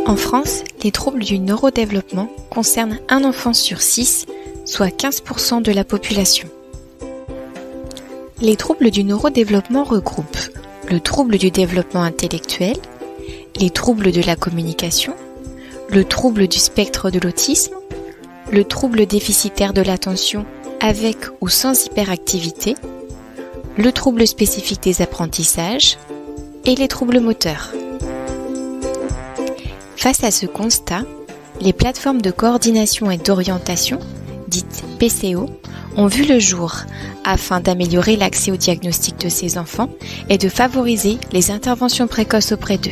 En France, les troubles du neurodéveloppement concernent un enfant sur 6, soit 15% de la population. Les troubles du neurodéveloppement regroupent le trouble du développement intellectuel, les troubles de la communication, le trouble du spectre de l'autisme, le trouble déficitaire de l'attention avec ou sans hyperactivité, le trouble spécifique des apprentissages et les troubles moteurs. Face à ce constat, les plateformes de coordination et d'orientation, dites PCO, ont vu le jour afin d'améliorer l'accès au diagnostic de ces enfants et de favoriser les interventions précoces auprès d'eux.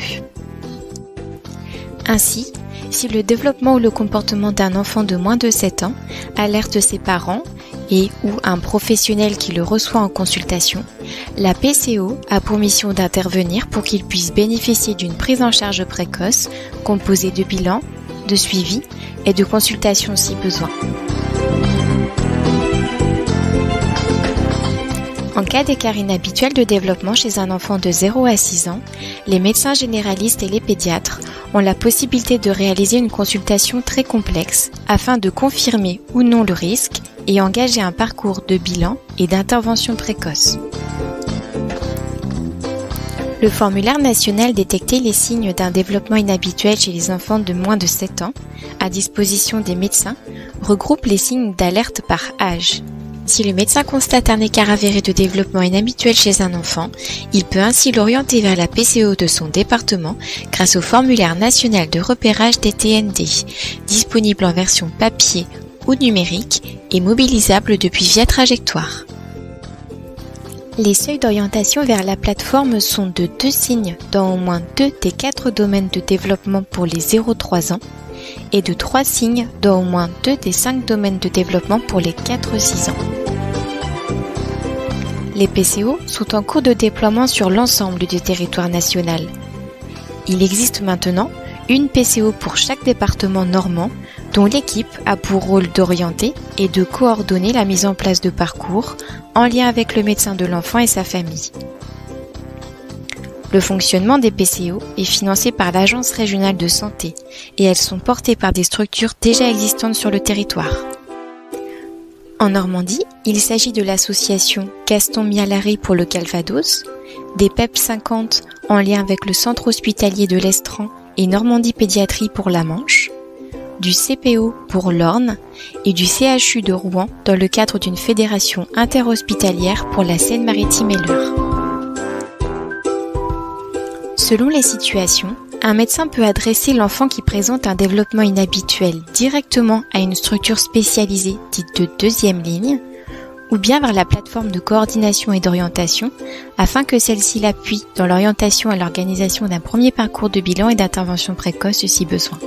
Ainsi, si le développement ou le comportement d'un enfant de moins de 7 ans alerte ses parents et ou un professionnel qui le reçoit en consultation, la PCO a pour mission d'intervenir pour qu'il puisse bénéficier d'une prise en charge précoce composée de bilans, de suivi et de consultation si besoin. En cas d'écart inhabituel de développement chez un enfant de 0 à 6 ans, les médecins généralistes et les pédiatres ont la possibilité de réaliser une consultation très complexe afin de confirmer ou non le risque et engager un parcours de bilan et d'intervention précoce. Le formulaire national détecter les signes d'un développement inhabituel chez les enfants de moins de 7 ans, à disposition des médecins, regroupe les signes d'alerte par âge. Si le médecin constate un écart avéré de développement inhabituel chez un enfant, il peut ainsi l'orienter vers la PCO de son département grâce au formulaire national de repérage des TND, disponible en version papier ou numérique et mobilisable depuis Via Trajectoire. Les seuils d'orientation vers la plateforme sont de 2 signes dans au moins 2 des 4 domaines de développement pour les 0-3 ans et de 3 signes dans au moins 2 des 5 domaines de développement pour les 4-6 ans. Les PCO sont en cours de déploiement sur l'ensemble du territoire national. Il existe maintenant une PCO pour chaque département normand, dont l'équipe a pour rôle d'orienter et de coordonner la mise en place de parcours en lien avec le médecin de l'enfant et sa famille. Le fonctionnement des PCO est financé par l'Agence régionale de santé et elles sont portées par des structures déjà existantes sur le territoire. En Normandie, il s'agit de l'association Gaston Mialary pour le Calvados, des PEP 50 en lien avec le centre hospitalier de l'Estran et Normandie Pédiatrie pour la Manche, du CPO pour l'Orne et du CHU de Rouen dans le cadre d'une fédération interhospitalière pour la Seine-Maritime et l'Eure. Selon les situations, un médecin peut adresser l'enfant qui présente un développement inhabituel directement à une structure spécialisée dite de deuxième ligne, ou bien vers la plateforme de coordination et d'orientation afin que celle-ci l'appuie dans l'orientation et l'organisation d'un premier parcours de bilan et d'intervention précoce si besoin.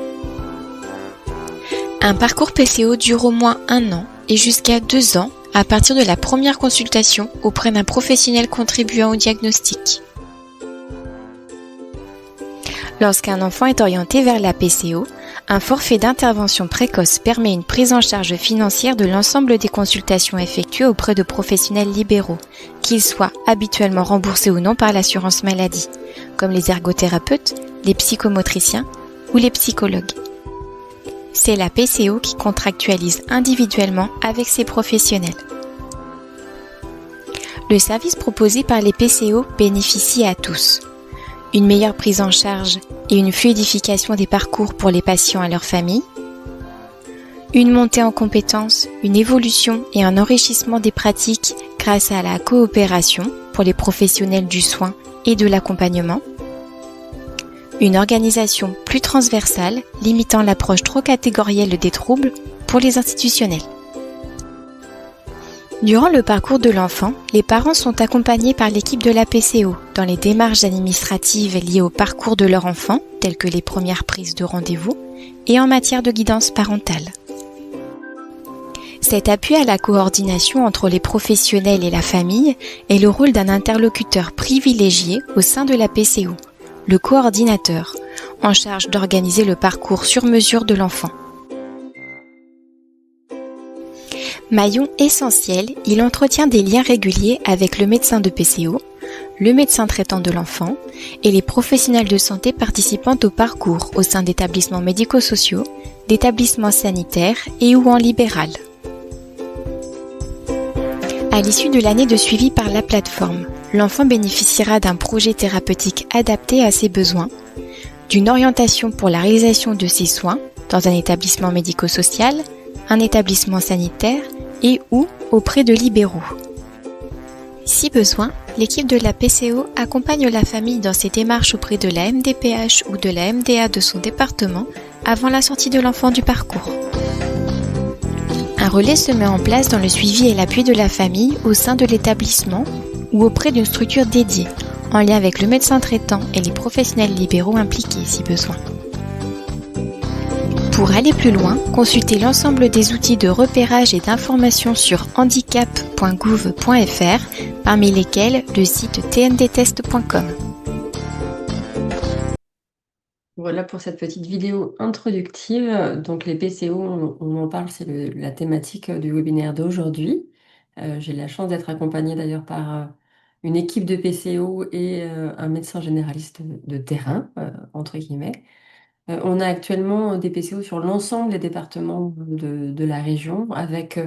Un parcours PCO dure au moins 1 an et jusqu'à 2 ans à partir de la première consultation auprès d'un professionnel contribuant au diagnostic. Lorsqu'un enfant est orienté vers la PCO, un forfait d'intervention précoce permet une prise en charge financière de l'ensemble des consultations effectuées auprès de professionnels libéraux, qu'ils soient habituellement remboursés ou non par l'assurance maladie, comme les ergothérapeutes, les psychomotriciens ou les psychologues. C'est la PCO qui contractualise individuellement avec ces professionnels. Le service proposé par les PCO bénéficie à tous. Une meilleure prise en charge et une fluidification des parcours pour les patients et leurs familles, une montée en compétences, une évolution et un enrichissement des pratiques grâce à la coopération pour les professionnels du soin et de l'accompagnement, une organisation plus transversale limitant l'approche trop catégorielle des troubles pour les institutionnels. Durant le parcours de l'enfant, les parents sont accompagnés par l'équipe de la PCO dans les démarches administratives liées au parcours de leur enfant, telles que les premières prises de rendez-vous, et en matière de guidance parentale. Cet appui à la coordination entre les professionnels et la famille est le rôle d'un interlocuteur privilégié au sein de la PCO, le coordinateur, en charge d'organiser le parcours sur mesure de l'enfant. Maillon essentiel, il entretient des liens réguliers avec le médecin de PCO, le médecin traitant de l'enfant et les professionnels de santé participant au parcours au sein d'établissements médico-sociaux, d'établissements sanitaires et ou en libéral. À l'issue de l'année de suivi par la plateforme, l'enfant bénéficiera d'un projet thérapeutique adapté à ses besoins, d'une orientation pour la réalisation de ses soins dans un établissement médico-social, un établissement sanitaire et ou auprès de libéraux. Si besoin, l'équipe de la PCO accompagne la famille dans ses démarches auprès de la MDPH ou de la MDA de son département avant la sortie de l'enfant du parcours. Un relais se met en place dans le suivi et l'appui de la famille au sein de l'établissement ou auprès d'une structure dédiée, en lien avec le médecin traitant et les professionnels libéraux impliqués si besoin. Pour aller plus loin, consultez l'ensemble des outils de repérage et d'information sur handicap.gouv.fr, parmi lesquels le site tndtest.com. Voilà pour cette petite vidéo introductive. Donc les PCO, on en parle, c'est la thématique du webinaire d'aujourd'hui. J'ai la chance d'être accompagnée d'ailleurs par une équipe de PCO et un médecin généraliste de terrain, entre guillemets. On a actuellement des PCO sur l'ensemble des départements de la région, avec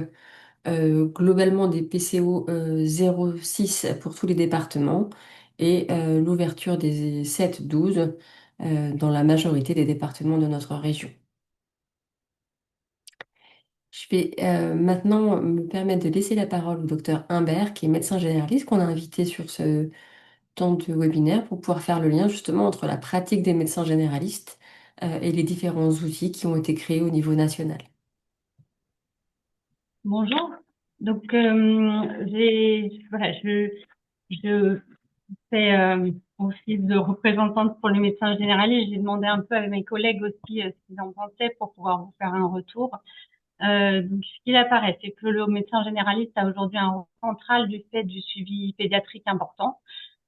globalement des PCO 0,6 pour tous les départements et l'ouverture des 7-12 dans la majorité des départements de notre région. Je vais maintenant me permettre de laisser la parole au docteur Humbert, qui est médecin généraliste, qu'on a invité sur ce temps de webinaire pour pouvoir faire le lien justement entre la pratique des médecins généralistes et les différents outils qui ont été créés au niveau national. Bonjour. Donc, voilà, je fais office de représentante pour les médecins généralistes. J'ai demandé un peu à mes collègues aussi ce qu'ils en pensaient pour pouvoir vous faire un retour. Donc, ce qu'il apparaît, c'est que le médecin généraliste a aujourd'hui un rôle central du fait du suivi pédiatrique important,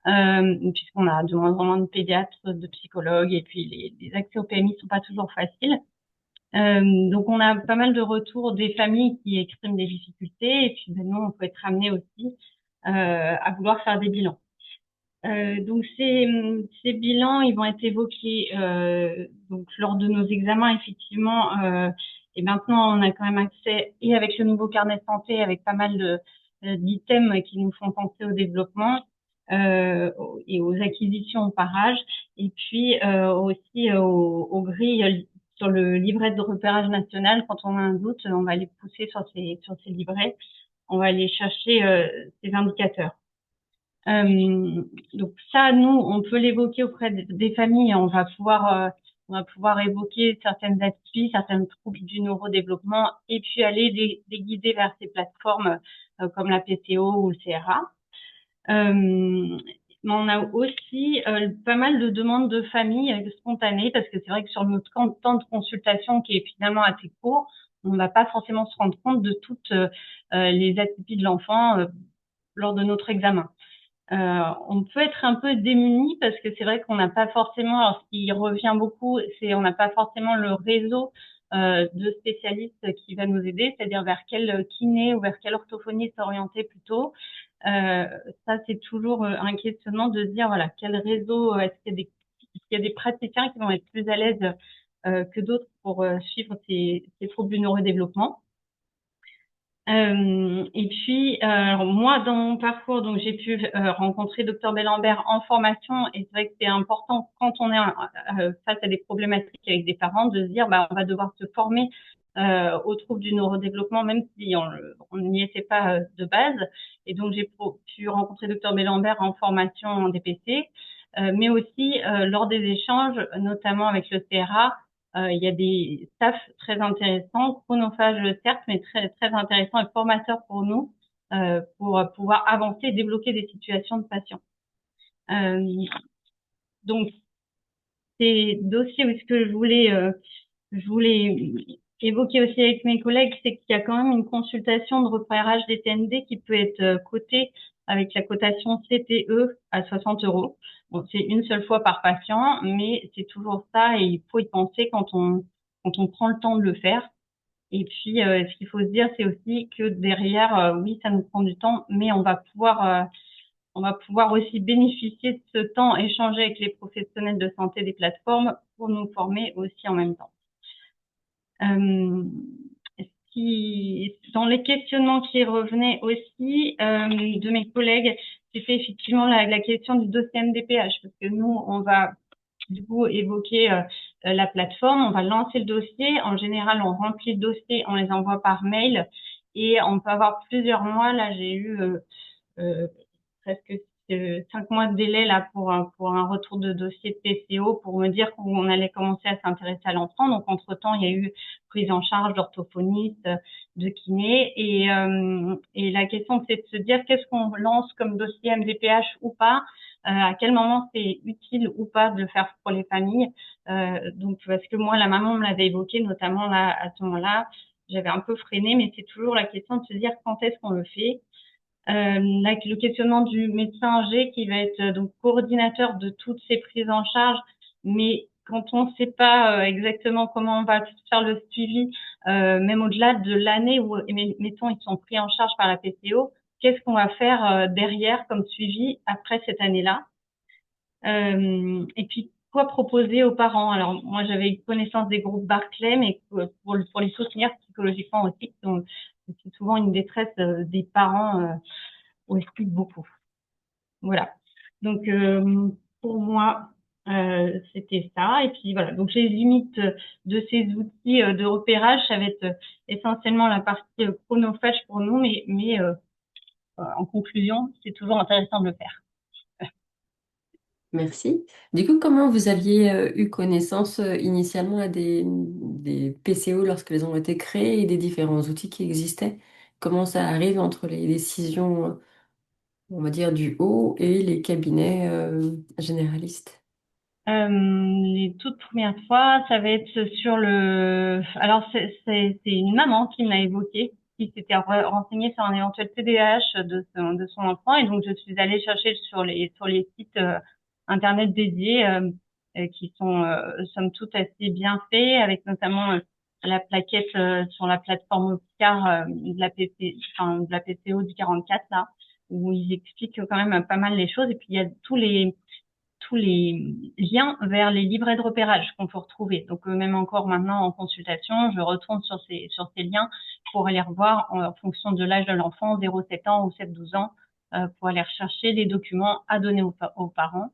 puisqu'on a de moins en moins de pédiatres, de psychologues, et puis les accès au PMI sont pas toujours faciles. Donc, on a pas mal de retours des familles qui expriment des difficultés, et puis nous, on peut être amené aussi à vouloir faire des bilans. Donc, ces bilans, ils vont être évoqués donc lors de nos examens, effectivement. Et maintenant, on a quand même accès, et avec le nouveau carnet de santé, avec pas mal d'items qui nous font penser au développement et aux acquisitions au parage, et puis aussi aux grilles sur le livret de repérage national. Quand on a un doute, on va aller pousser sur ces livrets, on va aller chercher ces indicateurs. Donc ça, nous, on peut l'évoquer auprès des familles. On va pouvoir évoquer certaines atypies, certains troubles du neurodéveloppement, et puis aller les guider vers ces plateformes comme la PCO ou le CRA. Mais on a aussi pas mal de demandes de familles spontanées, parce que c'est vrai que sur notre temps de consultation qui est finalement assez court, on ne va pas forcément se rendre compte de toutes les atypies de l'enfant lors de notre examen. On peut être un peu démuni parce que c'est vrai qu'on n'a pas forcément, alors ce qui revient beaucoup, c'est on n'a pas forcément le réseau de spécialistes qui va nous aider, c'est-à-dire vers quel kiné ou vers quelle orthophonie s'orienter plutôt. Ça, c'est toujours un questionnement de se dire, voilà, quel réseau, est-ce qu'il y a des praticiens qui vont être plus à l'aise que d'autres pour suivre ces troubles du neurodéveloppement. Et puis, alors moi, dans mon parcours, donc j'ai pu rencontrer Dr Bellambert en formation, et c'est vrai que c'est important quand on est face à des problématiques avec des parents de se dire, bah, on va devoir se former aux troubles du neurodéveloppement, même si on n'y était pas de base. Et donc j'ai pu rencontrer Dr Bellambert en formation en DPC, mais aussi lors des échanges, notamment avec le CRA. Il y a des staffs très intéressants, chronophages certes, mais très, très intéressants et formateurs pour nous, pour pouvoir avancer et débloquer des situations de patients. Donc, ces dossiers, ce que je voulais évoquer aussi avec mes collègues, c'est qu'il y a quand même une consultation de repérage des TND qui peut être cotée avec la cotation CTE à 60 €. Bon, c'est une seule fois par patient, mais c'est toujours ça et il faut y penser quand on prend le temps de le faire. Et puis, ce qu'il faut se dire, c'est aussi que derrière, oui, ça nous prend du temps, mais on va pouvoir on va pouvoir aussi bénéficier de ce temps, échanger avec les professionnels de santé des plateformes pour nous former aussi en même temps. Dans les questionnements qui revenaient aussi de mes collègues, c'était effectivement la question du dossier MDPH, parce que nous, on va du coup évoquer la plateforme, on va lancer le dossier. En général, on remplit le dossier, on les envoie par mail et on peut avoir plusieurs mois. Là, j'ai eu presque 5 mois de délai là pour un retour de dossier de PCO pour me dire qu'on allait commencer à s'intéresser à l'enfant. Donc entre-temps, il y a eu prise en charge d'orthophoniste, de kiné et la question c'est de se dire qu'est-ce qu'on lance comme dossier MDPH ou pas, à quel moment c'est utile ou pas de le faire pour les familles. Donc parce que moi la maman me l'avait évoqué notamment là à ce moment-là, j'avais un peu freiné, mais c'est toujours la question de se dire quand est-ce qu'on le fait. Le questionnement du médecin G qui va être donc coordinateur de toutes ces prises en charge, mais quand on ne sait pas exactement comment on va faire le suivi, même au-delà de l'année où, mettons, ils sont pris en charge par la PCO, qu'est-ce qu'on va faire derrière comme suivi après cette année-là? Et puis, quoi proposer aux parents? Alors, moi, j'avais eu connaissance des groupes Barclay, mais pour les soutenir psychologiquement aussi, donc c'est souvent une détresse des parents aussi beaucoup. Voilà. Donc, pour moi, c'était ça. Et puis, voilà. Donc, les limites de ces outils de repérage, ça va être essentiellement la partie chronophage pour nous, mais en conclusion, c'est toujours intéressant de le faire. Merci. Du coup, comment vous aviez eu connaissance initialement à des PCO lorsqu'elles ont été créées et des différents outils qui existaient? Comment ça arrive entre les décisions, on va dire, du haut et les cabinets généralistes? Les toutes premières fois, ça va être sur le. Alors c'est une maman qui me l'a évoqué, qui s'était renseignée sur un éventuel TDAH de son enfant, et donc je suis allée chercher sur les sites internet dédiés qui sont somme toute assez bien faits, avec notamment la plaquette sur la plateforme Oscar de la de la PCO du 44 là, où ils expliquent quand même pas mal les choses, et puis il y a tous les liens vers les livrets de repérage qu'on peut retrouver. Donc même encore maintenant en consultation, je retourne sur ces liens pour aller revoir en fonction de l'âge de l'enfant, 0,7 ans ou 7-12 ans, pour aller rechercher les documents à donner aux parents.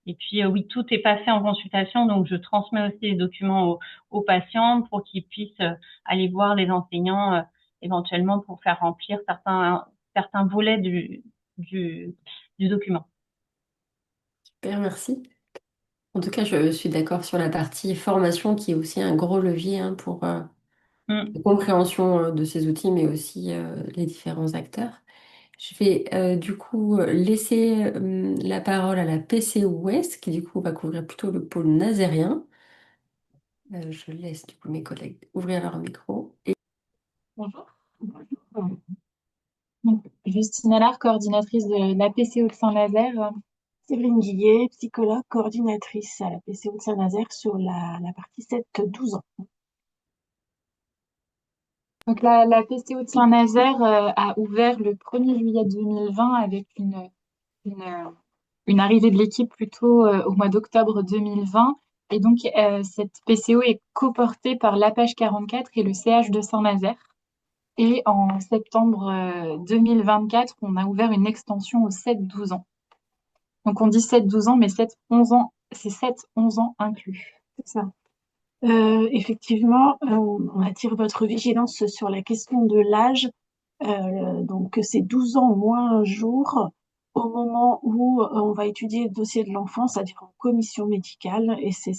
Et puis oui, tout est passé en consultation, donc je transmets aussi les documents aux patients pour qu'ils puissent aller voir les enseignants éventuellement pour faire remplir certains volets du document. Super, merci. En tout cas, je suis d'accord sur la partie formation qui est aussi un gros levier pour la compréhension de ces outils, mais aussi les différents acteurs. Je vais du coup laisser la parole à la PCO Ouest, qui du coup va couvrir plutôt le pôle nazérien. Je laisse du coup mes collègues ouvrir leur micro. Bonjour. Donc, Justine Allard, coordinatrice de la PCO de Saint-Nazaire. Séverine Guillet, psychologue, coordinatrice à la PCO de Saint-Nazaire sur la partie 7-12 ans. Donc la PCO de Saint-Nazaire a ouvert le 1er juillet 2020 avec une arrivée de l'équipe plutôt au mois d'octobre 2020. Et donc cette PCO est coportée par l'APAGE 44 et le CH de Saint-Nazaire. Et en septembre 2024, on a ouvert une extension aux 7-12 ans. Donc on dit 7-12 ans, mais 7-11 ans, c'est 7-11 ans inclus. C'est ça. Effectivement, on attire votre vigilance sur la question de l'âge. Donc c'est 12 ans moins un jour au moment où on va étudier le dossier de l'enfant, c'est-à-dire en commission médicale, et c'est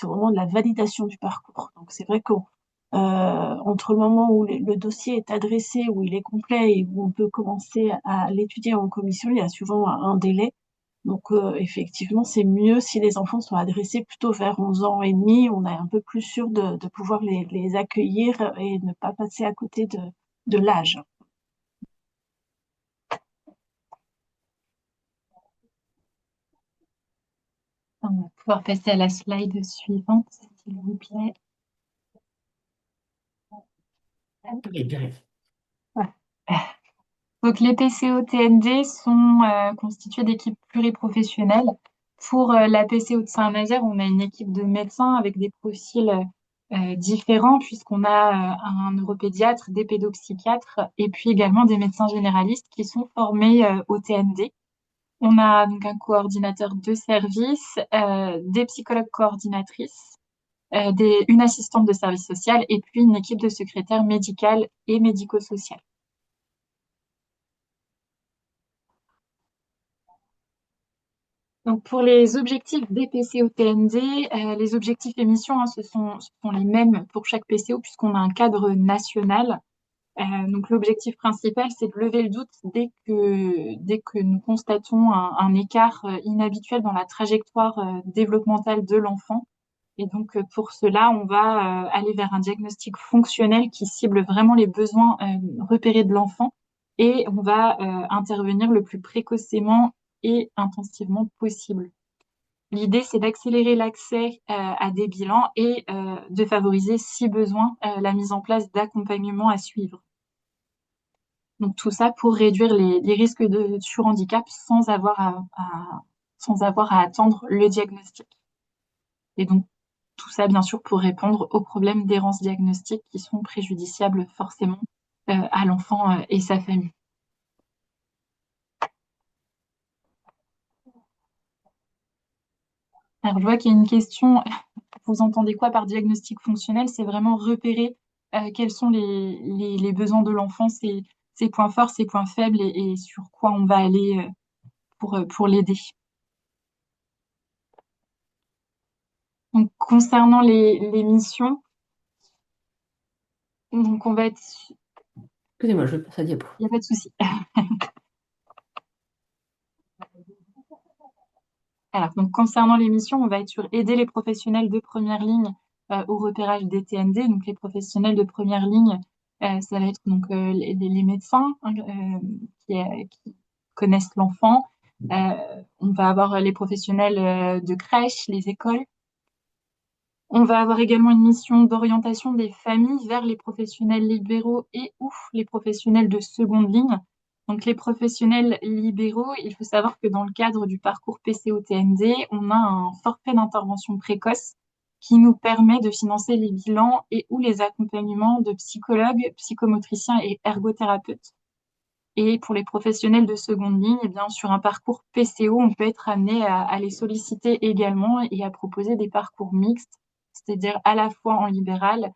vraiment de la validation du parcours. Donc c'est vrai qu'entre le moment où le dossier est adressé, où il est complet et où on peut commencer à l'étudier en commission, il y a souvent un délai. Donc effectivement, c'est mieux si les enfants sont adressés plutôt vers 11 ans et demi. On est un peu plus sûr de pouvoir les accueillir et ne pas passer à côté de l'âge. On va pouvoir passer à la slide suivante, s'il vous plaît. Et bien. Ouais. Donc, les PCO-TND sont constitués d'équipes pluriprofessionnelles. Pour la PCO de Saint-Nazaire, on a une équipe de médecins avec des profils différents, puisqu'on a un neuropédiatre, des pédopsychiatres et puis également des médecins généralistes qui sont formés au TND. On a donc un coordinateur de service, des psychologues coordinatrices, une assistante de service social et puis une équipe de secrétaires médicales et médico-sociales. Donc pour les objectifs des PCO-TND, les objectifs et missions, hein, ce sont les mêmes pour chaque PCO puisqu'on a un cadre national. Donc l'objectif principal, c'est de lever le doute dès que nous constatons un écart inhabituel dans la trajectoire développementale de l'enfant. Et donc pour cela, on va aller vers un diagnostic fonctionnel qui cible vraiment les besoins repérés de l'enfant et on va intervenir le plus précocement et intensivement possible. L'idée, c'est d'accélérer l'accès à des bilans et de favoriser, si besoin, la mise en place d'accompagnements à suivre. Donc tout ça pour réduire les risques de surhandicap sans avoir à attendre le diagnostic. Et donc tout ça, bien sûr, pour répondre aux problèmes d'errance diagnostique qui sont préjudiciables forcément à l'enfant et sa famille. Alors je vois qu'il y a une question. Vous entendez quoi par diagnostic fonctionnel? C'est vraiment repérer quels sont les besoins de l'enfant, ses points forts, ses points faibles et sur quoi on va aller pour l'aider. Donc, concernant les missions, donc on va être... Excusez-moi, je passe à diapo. Il n'y a pas de souci. Alors, donc, concernant les missions, on va être sur aider les professionnels de première ligne au repérage des TND. Donc, les professionnels de première ligne, ça va être donc les médecins hein, qui connaissent l'enfant. On va avoir les professionnels de crèche, les écoles. On va avoir également une mission d'orientation des familles vers les professionnels libéraux et ou les professionnels de seconde ligne. Donc les professionnels libéraux, il faut savoir que dans le cadre du parcours PCO-TND, on a un forfait d'intervention précoce qui nous permet de financer les bilans et ou les accompagnements de psychologues, psychomotriciens et ergothérapeutes. Et pour les professionnels de seconde ligne, eh bien, sur un parcours PCO, on peut être amené à les solliciter également et à proposer des parcours mixtes, c'est-à-dire à la fois en libéral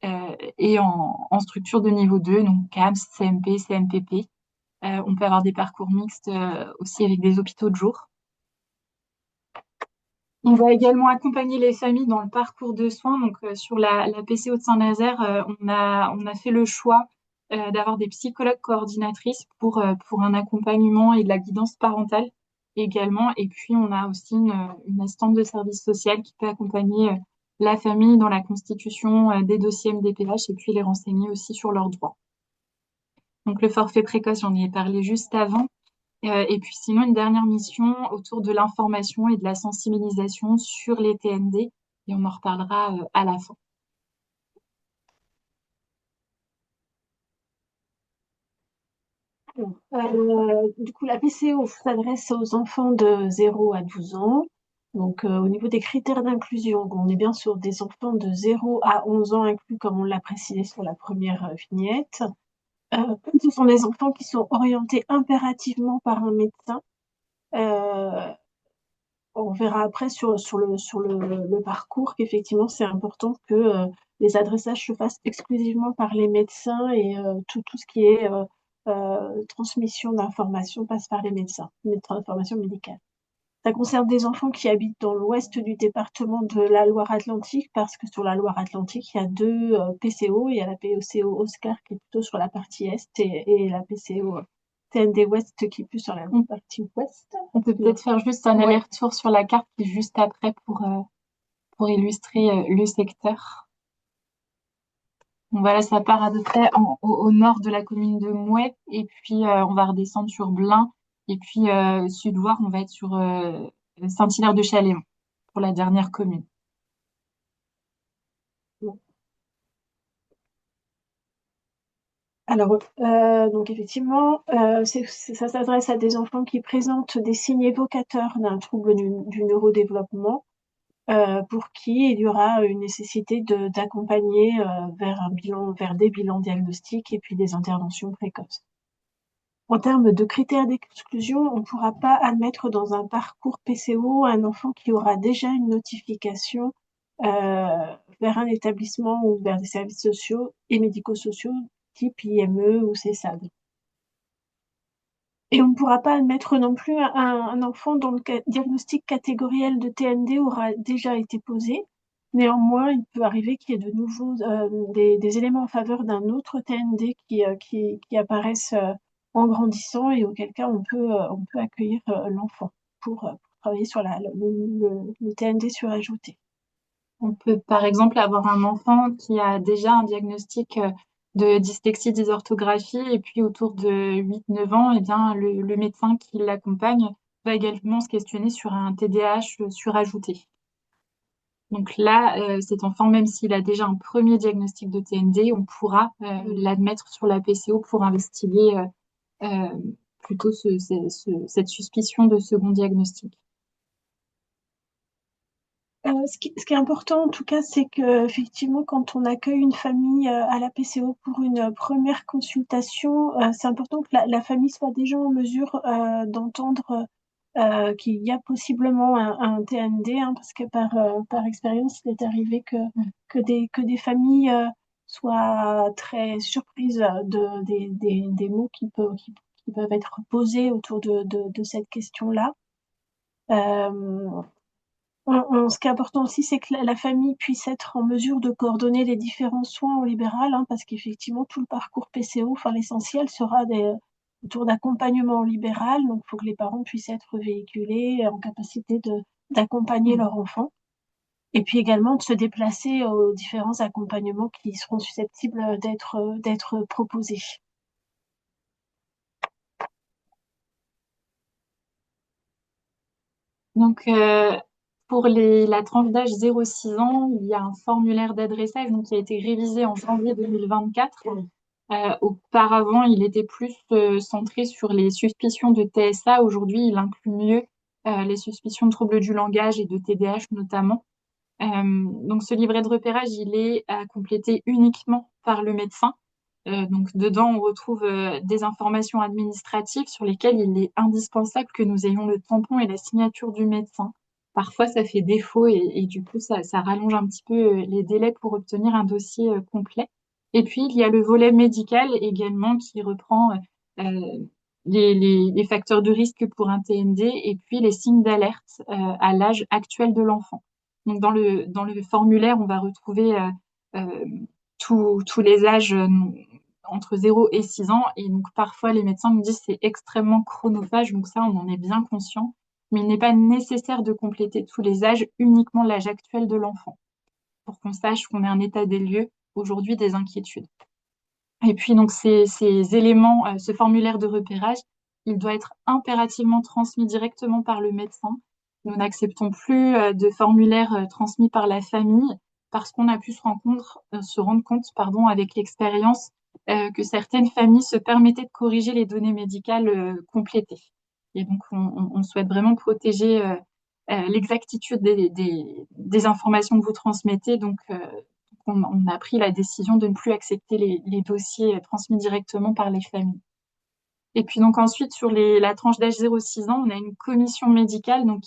et en structure de niveau 2, donc CAMS, CMP, CMPP. On peut avoir des parcours mixtes aussi avec des hôpitaux de jour. On va également accompagner les familles dans le parcours de soins. Donc, sur la PCO de Saint-Nazaire, on a fait le choix d'avoir des psychologues coordinatrices pour un accompagnement et de la guidance parentale également. Et puis, on a aussi une assistante de service social qui peut accompagner la famille dans la constitution des dossiers MDPH et puis les renseigner aussi sur leurs droits. Donc, le forfait précoce, j'en ai parlé juste avant. Et puis sinon, une dernière mission autour de l'information et de la sensibilisation sur les TND, et on en reparlera à la fin. Du coup, la PCO s'adresse aux enfants de 0 à 12 ans. Donc, au niveau des critères d'inclusion, on est bien sur des enfants de 0 à 11 ans inclus, comme on l'a précisé sur la première vignette. Ce sont des enfants qui sont orientés impérativement par un médecin. On verra après sur le parcours qu'effectivement, c'est important que les adressages se fassent exclusivement par les médecins et tout ce qui est transmission d'informations passe par les médecins, d'informations médicales. Ça concerne des enfants qui habitent dans l'ouest du département de la Loire-Atlantique, parce que sur la Loire-Atlantique, il y a deux PCO. Il y a la PCO Oscar qui est plutôt sur la partie est et la PCO TND Ouest qui est plus sur la partie ouest. On peut peut-être faire juste un aller-retour sur la carte qui est juste après pour illustrer le secteur. Donc voilà, ça part à peu près au nord de la commune de Mouet, et puis on va redescendre sur Blain, et puis sud-Loire, on va être sur Saint-Hilaire-de-Chaléon pour la dernière commune. Alors, donc effectivement, ça s'adresse à des enfants qui présentent des signes évocateurs d'un trouble du neurodéveloppement, pour qui il y aura une nécessité d'accompagner vers des bilans diagnostiques et puis des interventions précoces. En termes de critères d'exclusion, on ne pourra pas admettre dans un parcours PCO un enfant qui aura déjà une notification vers un établissement ou vers des services sociaux et médico-sociaux type IME ou CESAD. Et on ne pourra pas admettre non plus un enfant dont le diagnostic catégoriel de TND aura déjà été posé. Néanmoins, il peut arriver qu'il y ait de nouveaux des éléments en faveur d'un autre TND qui apparaissent en grandissant et auquel cas on peut accueillir l'enfant pour travailler sur le TND surajouté. On peut par exemple avoir un enfant qui a déjà un diagnostic de dyslexie, dysorthographie, et puis autour de 8-9 ans, eh bien, le médecin qui l'accompagne va également se questionner sur un TDAH surajouté. Donc là, cet enfant, même s'il a déjà un premier diagnostic de TND, on pourra l'admettre sur la PCO pour investiguer euh, plutôt cette suspicion de second diagnostic. Ce qui est important en tout cas, c'est que effectivement, quand on accueille une famille à la PCO pour une première consultation, c'est important que la famille soit déjà en mesure d'entendre qu'il y a possiblement un TND, hein, parce que par expérience, il est arrivé que des familles soient très surprises des mots qui peuvent être posés autour de cette question-là. Ce qui est important aussi, c'est que la famille puisse être en mesure de coordonner les différents soins au libéral, hein, parce qu'effectivement, tout le parcours PCO, enfin l'essentiel sera autour d'accompagnement au libéral. Donc, il faut que les parents puissent être véhiculés, en capacité d'accompagner leur enfant. Et puis également de se déplacer aux différents accompagnements qui seront susceptibles d'être proposés. Donc, pour la tranche d'âge 0-6 ans, il y a un formulaire d'adressage donc, qui a été révisé en janvier 2024. Auparavant, il était plus centré sur les suspicions de TSA. Aujourd'hui, il inclut mieux les suspicions de troubles du langage et de TDAH notamment. Donc, ce livret de repérage, il est à compléter uniquement par le médecin. Donc, dedans, on retrouve des informations administratives sur lesquelles il est indispensable que nous ayons le tampon et la signature du médecin. Parfois, ça fait défaut et du coup, ça rallonge un petit peu les délais pour obtenir un dossier complet. Et puis, il y a le volet médical également qui reprend les facteurs de risque pour un TND et puis les signes d'alerte à l'âge actuel de l'enfant. Donc, dans le formulaire, on va retrouver euh, tous les âges entre 0 et 6 ans. Et donc, parfois, les médecins nous disent que c'est extrêmement chronophage. Donc, ça, on en est bien conscient. Mais il n'est pas nécessaire de compléter tous les âges, uniquement l'âge actuel de l'enfant, pour qu'on sache qu'on ait un état des lieux aujourd'hui des inquiétudes. Et puis, donc, ces éléments, ce formulaire de repérage, il doit être impérativement transmis directement par le médecin. Nous n'acceptons plus de formulaires transmis par la famille parce qu'on a pu se rendre compte, pardon, avec l'expérience que certaines familles se permettaient de corriger les données médicales complétées. Et donc, on souhaite vraiment protéger l'exactitude des informations que vous transmettez. Donc, on a pris la décision de ne plus accepter les dossiers transmis directement par les familles. Et puis donc ensuite, sur la tranche d'âge 0-6 ans, on a une commission médicale donc,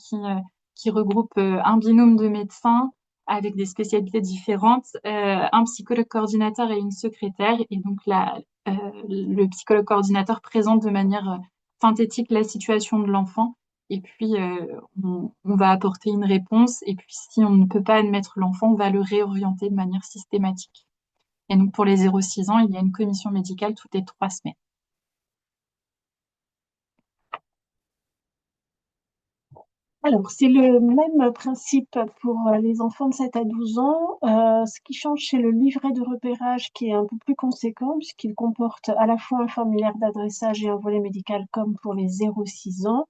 qui regroupe un binôme de médecins avec des spécialités différentes, un psychologue coordinateur et une secrétaire. Et donc le psychologue coordinateur présente de manière synthétique la situation de l'enfant. Et puis, on va apporter une réponse. Et puis, si on ne peut pas admettre l'enfant, on va le réorienter de manière systématique. Et donc, pour les 0-6 ans, il y a une commission médicale toutes les 3 semaines. Alors, c'est le même principe pour les enfants de 7 à 12 ans. Ce qui change, c'est le livret de repérage qui est un peu plus conséquent puisqu'il comporte à la fois un formulaire d'adressage et un volet médical comme pour les 0-6 ans,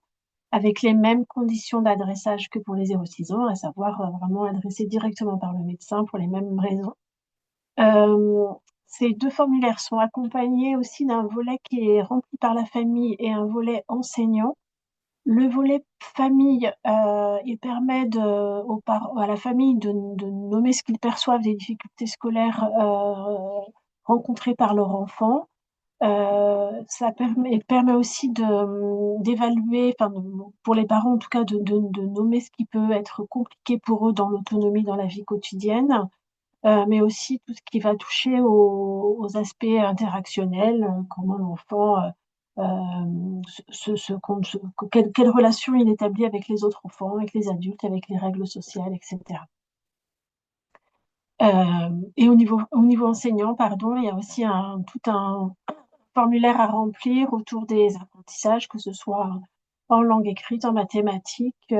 avec les mêmes conditions d'adressage que pour les 0-6 ans, à savoir vraiment adressé directement par le médecin pour les mêmes raisons. Ces deux formulaires sont accompagnés aussi d'un volet qui est rempli par la famille et un volet enseignant. Le volet famille, il permet à la famille de nommer ce qu'ils perçoivent des difficultés scolaires rencontrées par leur enfant. Ça permet aussi d'évaluer, enfin, pour les parents en tout cas, de nommer ce qui peut être compliqué pour eux dans l'autonomie dans la vie quotidienne, mais aussi tout ce qui va toucher aux aspects interactionnels, comment l'enfant, quelle relation il établit avec les autres enfants, avec les adultes, avec les règles sociales, etc. Et au niveau enseignant, pardon, il y a aussi tout un formulaire à remplir autour des apprentissages, que ce soit en langue écrite, en mathématiques,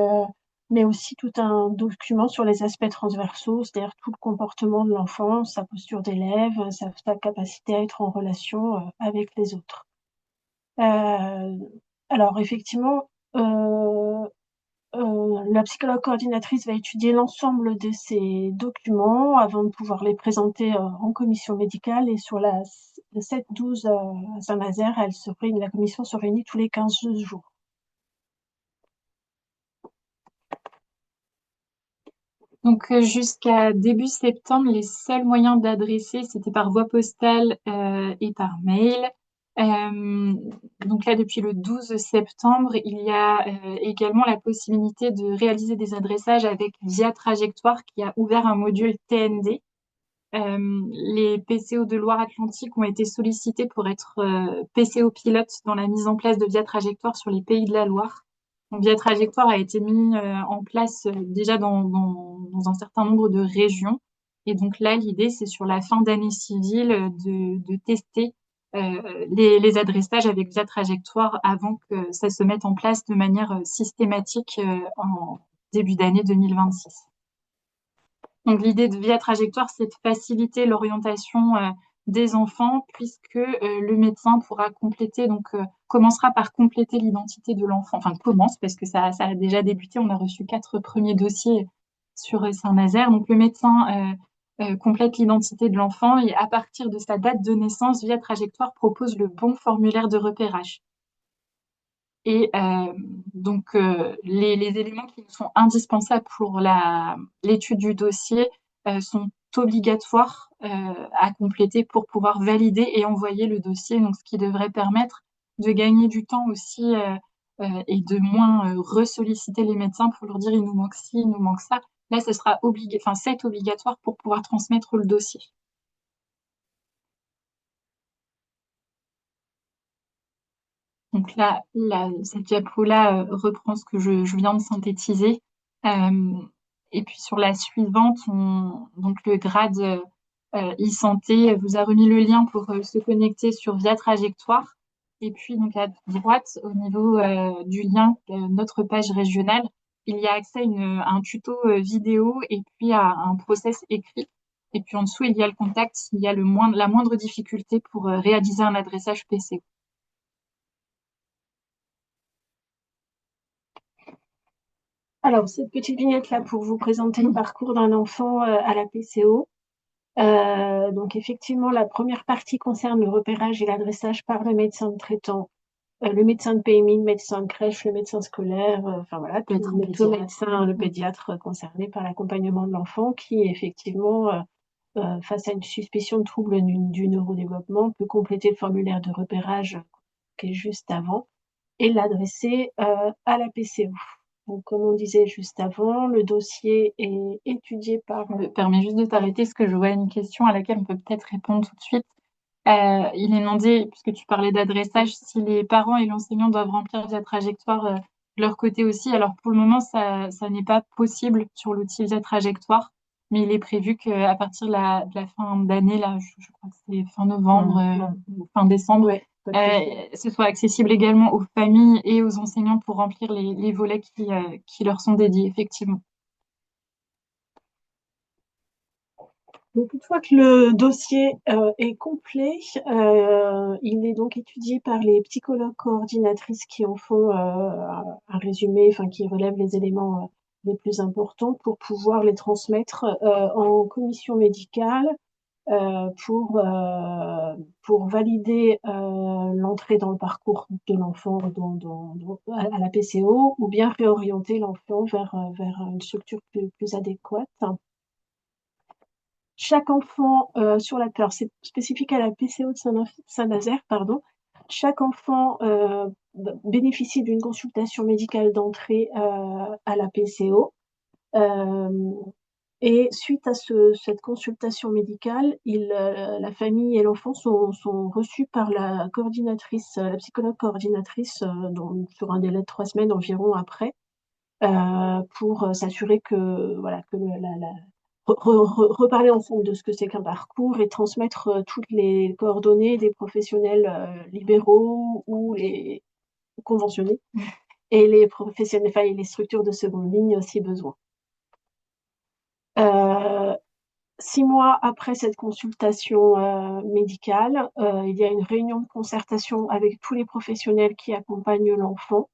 mais aussi tout un document sur les aspects transversaux, c'est-à-dire tout le comportement de l'enfant, sa posture d'élève, sa capacité à être en relation avec les autres. Alors effectivement, la psychologue coordinatrice va étudier l'ensemble de ces documents avant de pouvoir les présenter en commission médicale. Et sur le 7-12 à Saint-Nazaire, la commission se réunit tous les 15 jours. Donc jusqu'à début septembre, les seuls moyens d'adresser, c'était par voie postale et par mail. Donc là, depuis le 12 septembre, il y a également la possibilité de réaliser des adressages avec Via Trajectoire qui a ouvert un module TND. Les PCO de Loire-Atlantique ont été sollicités pour être PCO pilotes dans la mise en place de Via Trajectoire sur les Pays de la Loire. Donc, Via Trajectoire a été mis en place déjà dans un certain nombre de régions. Et donc là, l'idée, c'est sur la fin d'année civile de tester les adressages avec Via Trajectoire avant que ça se mette en place de manière systématique en début d'année 2026. Donc l'idée de Via Trajectoire, c'est de faciliter l'orientation des enfants puisque le médecin pourra compléter, commencera par compléter l'identité de l'enfant. Enfin, commence parce que ça a déjà débuté. On a reçu 4 premiers dossiers sur Saint-Nazaire. Donc le médecin complète l'identité de l'enfant et à partir de sa date de naissance, Via Trajectoire propose le bon formulaire de repérage. Et les éléments qui sont indispensables pour l'étude du dossier sont obligatoires à compléter pour pouvoir valider et envoyer le dossier. Donc, ce qui devrait permettre de gagner du temps aussi et de moins ressolliciter les médecins pour leur dire il nous manque ci, il nous manque ça. Là, ce sera c'est obligatoire pour pouvoir transmettre le dossier. Donc là, cette diapo-là reprend ce que je viens de synthétiser. Et puis sur la suivante, donc le grade e-santé vous a remis le lien pour se connecter sur Via Trajectoire. Et puis donc à droite, au niveau du lien, notre page régionale, il y a accès à un tuto vidéo et puis à un process écrit. Et puis en dessous, il y a le contact s'il y a la moindre difficulté pour réaliser un adressage PCO. Alors, cette petite vignette-là pour vous présenter le parcours d'un enfant à la PCO. Donc, effectivement, la première partie concerne le repérage et l'adressage par le médecin traitant, le médecin de PMI, le médecin de crèche, le médecin scolaire, enfin voilà, tout médecin, le pédiatre concerné par l'accompagnement de l'enfant qui, effectivement, face à une suspicion de trouble du neurodéveloppement, peut compléter le formulaire de repérage qui est juste avant et l'adresser à la PCO. Donc, comme on disait juste avant, le dossier est étudié par... Je me permets juste de t'arrêter parce que je vois une question à laquelle on peut peut-être répondre tout de suite. Il est demandé, puisque tu parlais d'adressage, si les parents et l'enseignant doivent remplir Via Trajectoire de leur côté aussi. Alors pour le moment, ça n'est pas possible sur l'outil Via Trajectoire, mais il est prévu qu'à partir de la fin d'année, là, je crois que c'est fin novembre ou fin décembre, ce soit accessible également aux familles et aux enseignants pour remplir les volets qui leur sont dédiés, effectivement. Donc, une fois que le dossier est complet, il est donc étudié par les psychologues coordinatrices qui en font un résumé, enfin qui relèvent les éléments les plus importants pour pouvoir les transmettre en commission médicale pour valider l'entrée dans le parcours de l'enfant à la PCO, ou bien réorienter l'enfant vers une structure plus adéquate. Chaque enfant alors c'est spécifique à la PCO de Saint-Nazaire, pardon. Chaque enfant bénéficie d'une consultation médicale d'entrée à la PCO. Et suite à cette consultation médicale, la famille et l'enfant sont reçus par la coordinatrice, la psychologue coordinatrice, sur un délai de 3 semaines environ après, pour s'assurer que voilà que reparler ensemble de ce que c'est qu'un parcours et transmettre toutes les coordonnées des professionnels libéraux ou les conventionnés et les professionnels, enfin, et les structures de seconde ligne si besoin. 6 mois après cette consultation médicale, il y a une réunion de concertation avec tous les professionnels qui accompagnent l'enfant.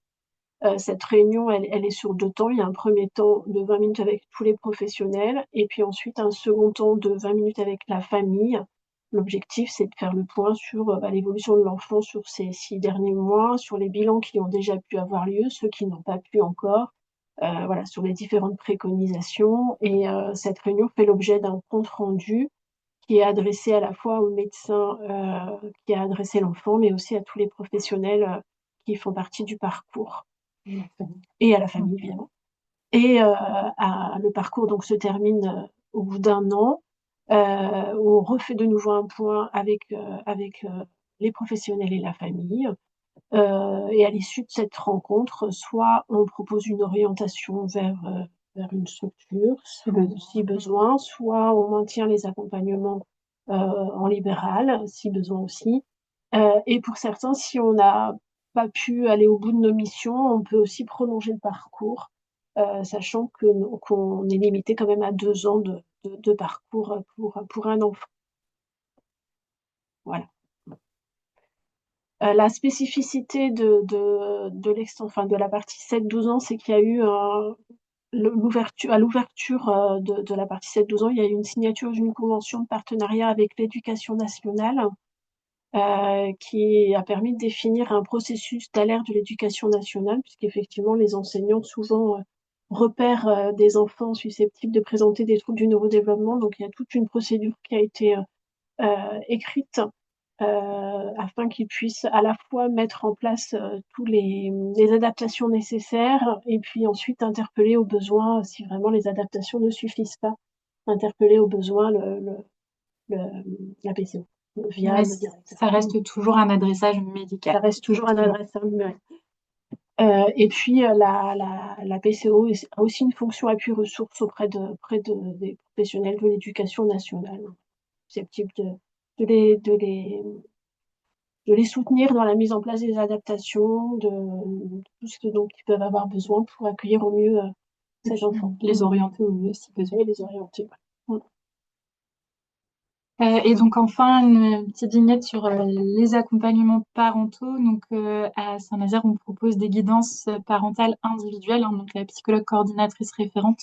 Cette réunion, elle est sur 2 temps. Il y a un premier temps de 20 minutes avec tous les professionnels et puis ensuite un second temps de 20 minutes avec la famille. L'objectif, c'est de faire le point sur l'évolution de l'enfant sur ces 6 derniers mois, sur les bilans qui ont déjà pu avoir lieu, ceux qui n'ont pas pu encore, voilà, sur les différentes préconisations. Et cette réunion fait l'objet d'un compte rendu qui est adressé à la fois au médecin qui a adressé l'enfant, mais aussi à tous les professionnels qui font partie du parcours. Et à la famille, évidemment. Et le parcours donc se termine au bout d'un an. On refait de nouveau un point avec les professionnels et la famille. Et à l'issue de cette rencontre, soit on propose une orientation vers une structure, si besoin, soit on maintient les accompagnements en libéral, si besoin aussi. Et pour certains, si on n'a pas pu aller au bout de nos missions, on peut aussi prolonger le parcours, sachant qu'on est limité quand même à 2 ans de parcours pour un enfant. Voilà. La spécificité de la partie 7-12 ans, c'est qu'il y a eu à l'ouverture de la partie 7-12 ans, il y a eu une signature d'une convention de partenariat avec l'Éducation nationale qui a permis de définir un processus d'alerte de l'Éducation nationale, puisqu'effectivement les enseignants souvent repèrent des enfants susceptibles de présenter des troubles du neurodéveloppement. Donc il y a toute une procédure qui a été écrite afin qu'ils puissent à la fois mettre en place tous les adaptations nécessaires et puis ensuite interpeller au besoin, si vraiment les adaptations ne suffisent pas, interpeller au besoin la PCO via le directeur. Ça reste toujours un adressage médical. Ça reste toujours un adressage numérique. Et puis la PCO a aussi une fonction appui ressources auprès des professionnels de l'éducation nationale, susceptibles de les soutenir dans la mise en place des adaptations, de tout ce dont ils peuvent avoir besoin pour accueillir au mieux ces enfants. Les orienter au mieux si besoin. Et les orienter. Et donc enfin une petite vignette sur les accompagnements parentaux. Donc à Saint-Nazaire, on propose des guidances parentales individuelles. Hein, donc la psychologue coordinatrice référente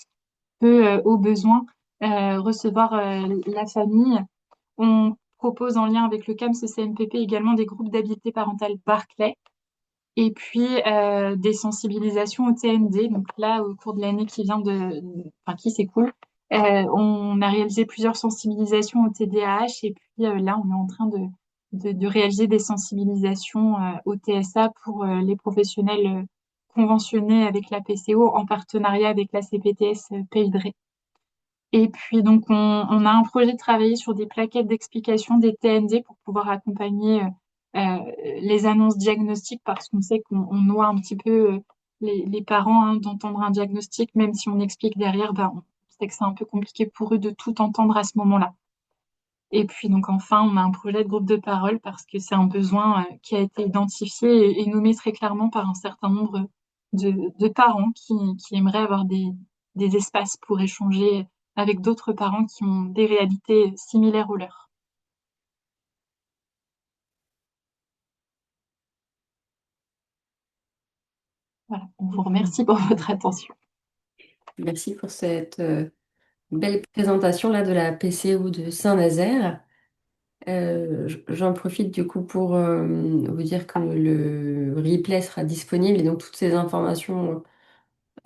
peut au besoin recevoir la famille. On propose en lien avec le CAMS CNPP également des groupes d'habileté parentale Barclay. Et puis des sensibilisations au TND. Donc là, au cours de l'année qui s'écoule, on a réalisé plusieurs sensibilisations au TDAH et puis là, on est en train de réaliser des sensibilisations au TSA pour les professionnels conventionnés avec la PCO en partenariat avec la CPTS Pays de Ré. Et puis donc on a un projet de travailler sur des plaquettes d'explication des TND pour pouvoir accompagner les annonces diagnostiques parce qu'on sait qu'on noie un petit peu les parents hein, d'entendre un diagnostic, même si on explique derrière, on sait que c'est un peu compliqué pour eux de tout entendre à ce moment-là. Et puis donc enfin, on a un projet de groupe de parole parce que c'est un besoin qui a été identifié et nommé très clairement par un certain nombre de parents qui aimeraient avoir des espaces pour échanger avec d'autres parents qui ont des réalités similaires aux leurs. Voilà, on vous remercie pour votre attention. Merci pour cette belle présentation là de la PCO de Saint-Nazaire. J'en profite du coup pour vous dire que le replay sera disponible et donc toutes ces informations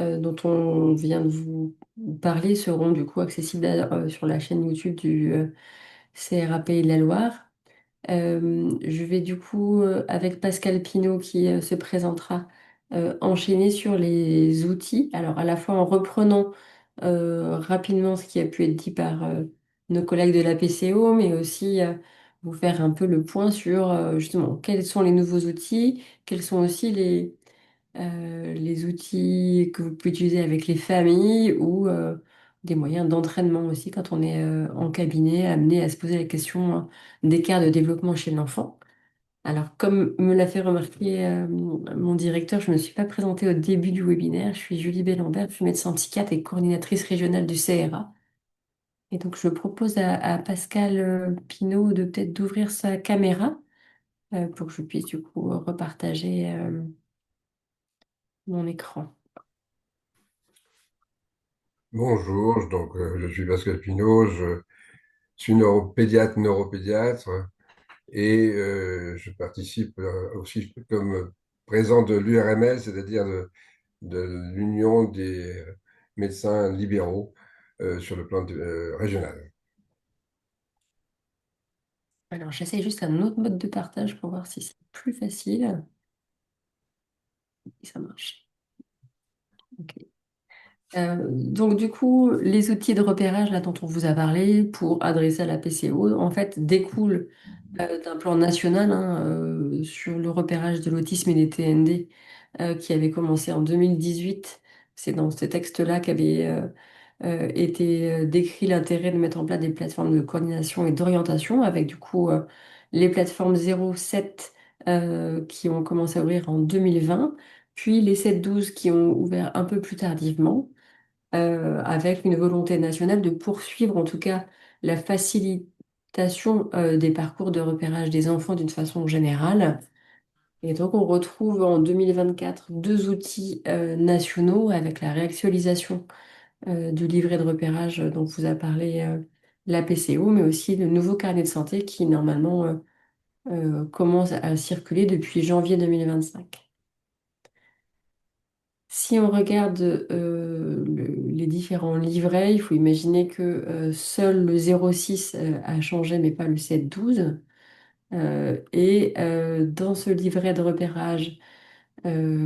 dont on vient de vous parler seront du coup accessibles sur la chaîne YouTube du CRA Pays de la Loire. Je vais du coup, avec Pascal Pinault qui se présentera, enchaîner sur les outils. Alors à la fois en reprenant rapidement ce qui a pu être dit par nos collègues de la PCO, mais aussi vous faire un peu le point sur justement quels sont les nouveaux outils, quels sont aussi les outils que vous pouvez utiliser avec les familles ou des moyens d'entraînement aussi quand on est en cabinet, amené à se poser la question d'écart de développement chez l'enfant. Alors, comme me l'a fait remarquer mon directeur, je ne me suis pas présentée au début du webinaire. Je suis Julie Bellambert, je suis médecin psychiatre et coordinatrice régionale du CRA. Et donc, je propose à Pascal Pinault de peut-être d'ouvrir sa caméra pour que je puisse du coup repartager mon écran. Bonjour, donc je suis Pascal Pinault, je suis neuropédiatre et je participe aussi comme président de l'URML, c'est-à-dire de l'Union des médecins libéraux sur le plan régional. Alors, j'essaie juste un autre mode de partage pour voir si c'est plus facile. Si ça marche. Ok. Donc du coup, les outils de repérage là, dont on vous a parlé pour adresser à la PCO, en fait, découlent d'un plan national sur le repérage de l'autisme et des TND qui avait commencé en 2018. C'est dans ce texte-là qu'avait été décrit l'intérêt de mettre en place des plateformes de coordination et d'orientation avec du coup les plateformes 0-7 qui ont commencé à ouvrir en 2020, puis les 7-12 qui ont ouvert un peu plus tardivement avec une volonté nationale de poursuivre en tout cas la facilitation des parcours de repérage des enfants d'une façon générale. Et donc on retrouve en 2024 deux outils nationaux avec la réactualisation du livret de repérage dont vous a parlé la PCO, mais aussi le nouveau carnet de santé qui normalement commence à circuler depuis janvier 2025. Si on regarde les différents livrets, il faut imaginer que seul le 06 a changé, mais pas le 7-12. Dans ce livret de repérage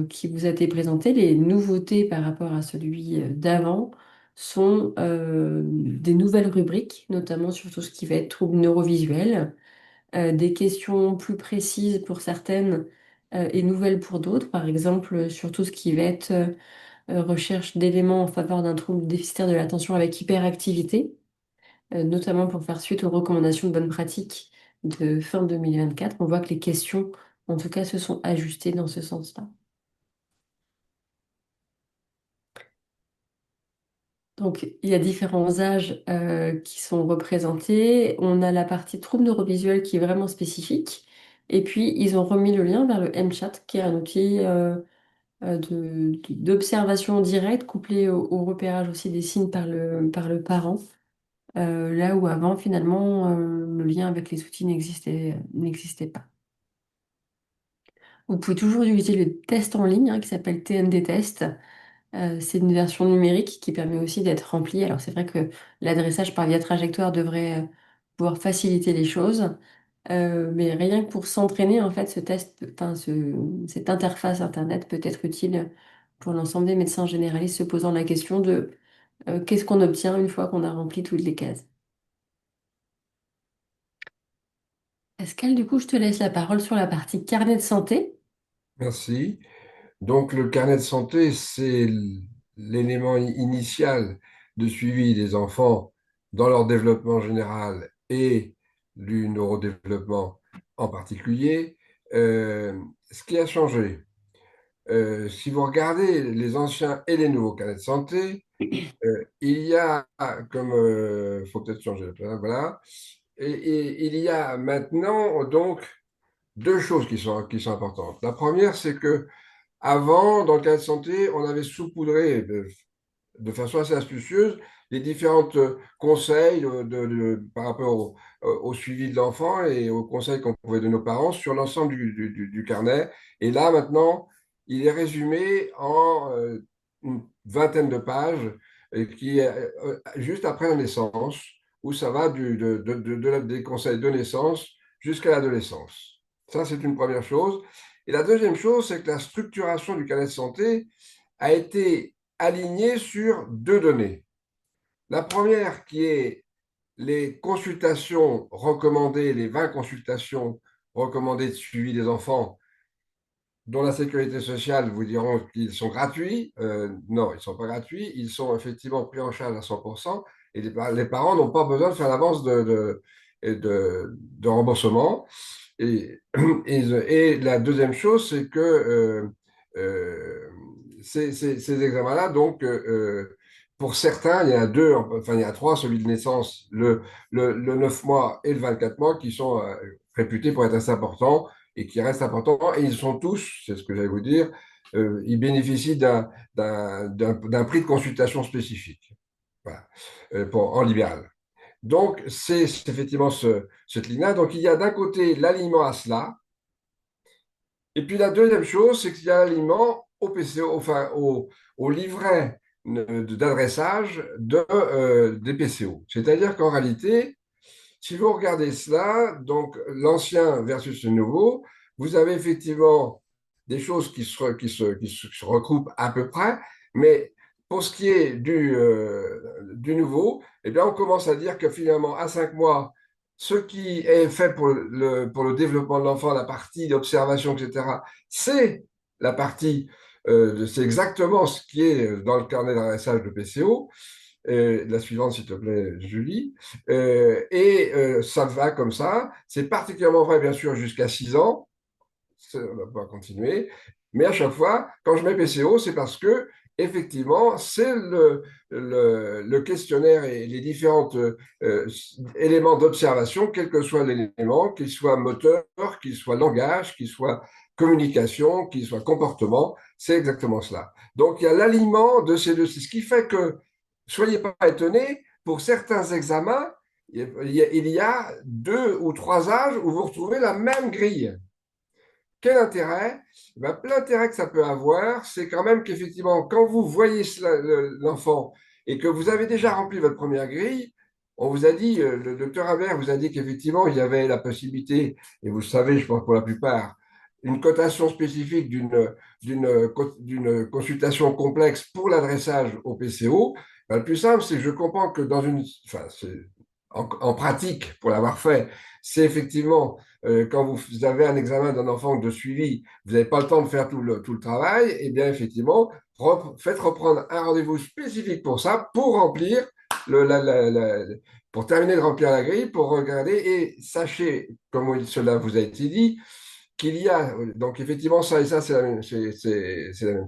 qui vous a été présenté, les nouveautés par rapport à celui d'avant sont des nouvelles rubriques, notamment sur tout ce qui va être troubles neurovisuels, des questions plus précises pour certaines et nouvelles pour d'autres, par exemple sur tout ce qui va être recherche d'éléments en faveur d'un trouble déficitaire de l'attention avec hyperactivité, notamment pour faire suite aux recommandations de bonne pratique de fin 2024. On voit que les questions, en tout cas, se sont ajustées dans ce sens-là. Donc, il y a différents âges qui sont représentés. On a la partie trouble neurovisuel qui est vraiment spécifique. Et puis, ils ont remis le lien vers le MChat, qui est un outil d'observation directe couplé au repérage aussi des signes par le parent. Là où avant, finalement, le lien avec les outils n'existait pas. Vous pouvez toujours utiliser le test en ligne qui s'appelle TND Test. C'est une version numérique qui permet aussi d'être remplie. Alors c'est vrai que l'adressage par via trajectoire devrait pouvoir faciliter les choses. Mais rien que pour s'entraîner, en fait, ce test, enfin, cette interface Internet peut être utile pour l'ensemble des médecins généralistes se posant la question de qu'est-ce qu'on obtient une fois qu'on a rempli toutes les cases. Pascal, du coup, je te laisse la parole sur la partie carnet de santé. Merci. Donc le carnet de santé, c'est l'élément initial de suivi des enfants dans leur développement général et du neurodéveloppement en particulier. Ce qui a changé, si vous regardez les anciens et les nouveaux carnets de santé, il y a, comme, faut peut-être changer le plan, voilà, et il y a maintenant donc deux choses qui sont importantes. La première, c'est que avant, dans le carnet de santé, on avait saupoudré de façon assez astucieuse les différents conseils par rapport au suivi de l'enfant et aux conseils qu'on pouvait donner aux parents sur l'ensemble du carnet. Et là, maintenant, il est résumé en une vingtaine de pages qui est juste après la naissance, où ça va des conseils de naissance jusqu'à l'adolescence. Ça, c'est une première chose. Et la deuxième chose, c'est que la structuration du carnet de santé a été alignée sur deux données. La première qui est les consultations recommandées, les 20 consultations recommandées de suivi des enfants, dont la sécurité sociale vous diront qu'ils sont gratuits. Non, ils ne sont pas gratuits. Ils sont effectivement pris en charge à 100%. Et les parents n'ont pas besoin de faire l'avance de remboursement. Et la deuxième chose, c'est que euh, ces examens-là, donc, pour certains, il y en a deux, enfin, il y a trois, celui de naissance, le 9 mois et le 24 mois, qui sont réputés pour être assez importants et qui restent importants. Et ils sont tous, c'est ce que j'allais vous dire, ils bénéficient d'un prix de consultation spécifique, voilà, en libéral. Donc, c'est effectivement cette ligne-là. Donc, il y a d'un côté l'aliment à cela, et puis la deuxième chose, c'est qu'il y a l'aliment au PCO, enfin au livret d'adressage des PCO. C'est-à-dire qu'en réalité, si vous regardez cela, donc l'ancien versus le nouveau, vous avez effectivement des choses qui se recoupent à peu près, mais pour ce qui est du nouveau, eh bien, on commence à dire que finalement, à 5 mois, ce qui est fait pour le développement de l'enfant, la partie d'observation, etc., c'est la partie, c'est exactement ce qui est dans le carnet d'adressage de PCO. La suivante, s'il te plaît, Julie. Ça va comme ça. C'est particulièrement vrai, bien sûr, jusqu'à 6 ans. On ne va pas continuer. Mais à chaque fois, quand je mets PCO, c'est parce que, effectivement, c'est le questionnaire et les différents éléments d'observation, quel que soit l'élément, qu'il soit moteur, qu'il soit langage, qu'il soit communication, qu'il soit comportement, c'est exactement cela. Donc, il y a l'aliment de ces deux. C'est ce qui fait que, soyez pas étonnés, pour certains examens, il y a 2 ou 3 âges où vous retrouvez la même grille. Quel intérêt? L'intérêt que ça peut avoir, c'est quand même qu'effectivement, quand vous voyez l'enfant et que vous avez déjà rempli votre première grille, on vous a dit, le docteur Habert vous a dit qu'effectivement, il y avait la possibilité, et vous le savez, je pense pour la plupart, une cotation spécifique d'une consultation complexe pour l'adressage au PCO. Le plus simple, c'est que je comprends que enfin, en pratique, pour l'avoir fait, c'est effectivement quand vous avez un examen d'un enfant de suivi, vous n'avez pas le temps de faire tout le travail, et bien effectivement, faites reprendre un rendez-vous spécifique pour ça, pour remplir, pour terminer de remplir la grille, pour regarder, et sachez, comme cela vous a été dit, qu'il y a, donc effectivement, ça et ça, c'est la même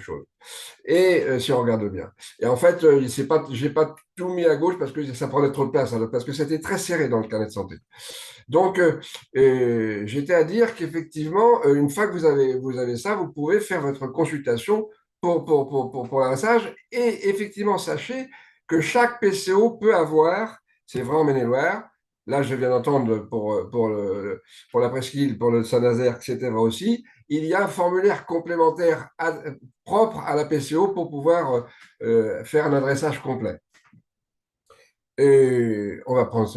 chose. Et si on regarde bien. Et en fait, je n'ai pas tout mis à gauche parce que ça prenait trop de place, hein, parce que c'était très serré dans le carnet de santé. Donc, j'étais à dire qu'effectivement, une fois que vous avez ça, vous pouvez faire votre consultation pour un massage. Et effectivement, sachez que chaque PCO peut avoir, c'est vrai en Maine-et-Loire, là je viens d'entendre pour la presqu'île, pour le Saint-Nazaire, que c'était vrai aussi, il y a un formulaire complémentaire propre à la PCO pour pouvoir faire un adressage complet. Et on va prendre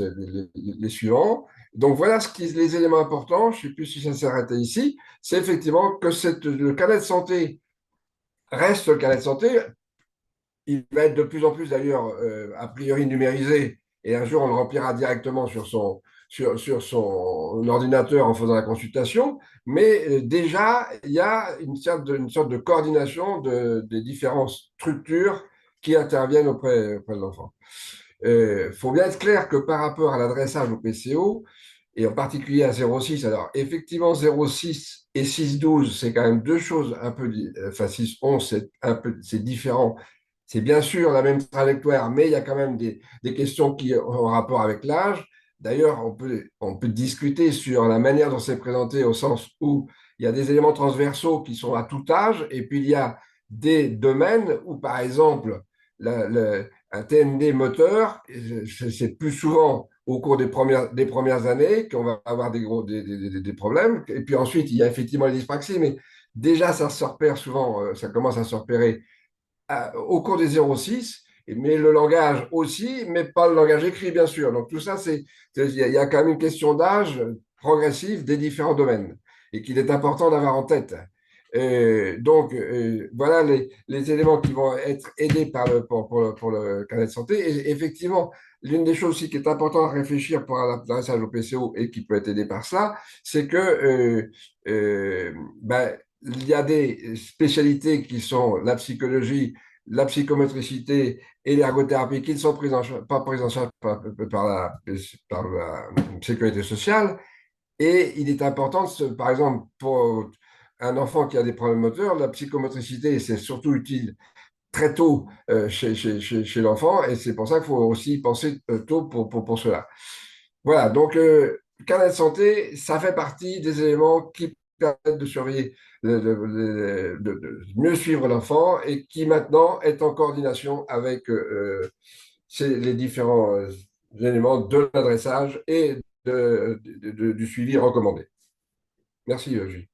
les suivants. Donc voilà les éléments importants. Je ne sais plus si ça s'est arrêté ici. C'est effectivement que le carnet de santé reste le carnet de santé. Il va être de plus en plus d'ailleurs a priori numérisé et un jour on le remplira directement sur son ordinateur en faisant la consultation. Mais déjà, il y a une sorte de coordination des différentes structures qui interviennent auprès de l'enfant. Il faut bien être clair que par rapport à l'adressage au PCO, et en particulier à 0,6, alors effectivement 0,6 et 6,12, c'est quand même deux choses un peu, enfin 6,11, c'est différent. C'est bien sûr la même trajectoire, mais il y a quand même des questions qui ont rapport avec l'âge. D'ailleurs, on peut discuter sur la manière dont c'est présenté au sens où il y a des éléments transversaux qui sont à tout âge, et puis il y a des domaines où, par exemple, un TND moteur, c'est plus souvent au cours des premières années qu'on va avoir des problèmes. Et puis ensuite, il y a effectivement les dyspraxies, mais déjà, ça se repère souvent, ça commence à se repérer au cours des 0,6, mais le langage aussi, mais pas le langage écrit, bien sûr. Donc tout ça, il y a quand même une question d'âge progressive des différents domaines et qu'il est important d'avoir en tête. Voilà les éléments qui vont être aidés pour le carnet de santé. Et effectivement, l'une des choses aussi qui est importante à réfléchir pour l'adressage au PCO et qui peut être aidé par cela, c'est que ben, il y a des spécialités qui sont la psychologie, la psychomotricité et l'ergothérapie qui ne sont pas prises en charge par la sécurité sociale. Et il est important, par exemple, pour un enfant qui a des problèmes moteurs, la psychomotricité, c'est surtout utile très tôt chez l'enfant, et c'est pour ça qu'il faut aussi penser tôt pour cela. Voilà, donc le carnet de santé, ça fait partie des éléments qui permettent de surveiller, de mieux suivre l'enfant et qui maintenant est en coordination avec les différents éléments de l'adressage et du suivi recommandé. Merci, Gilles.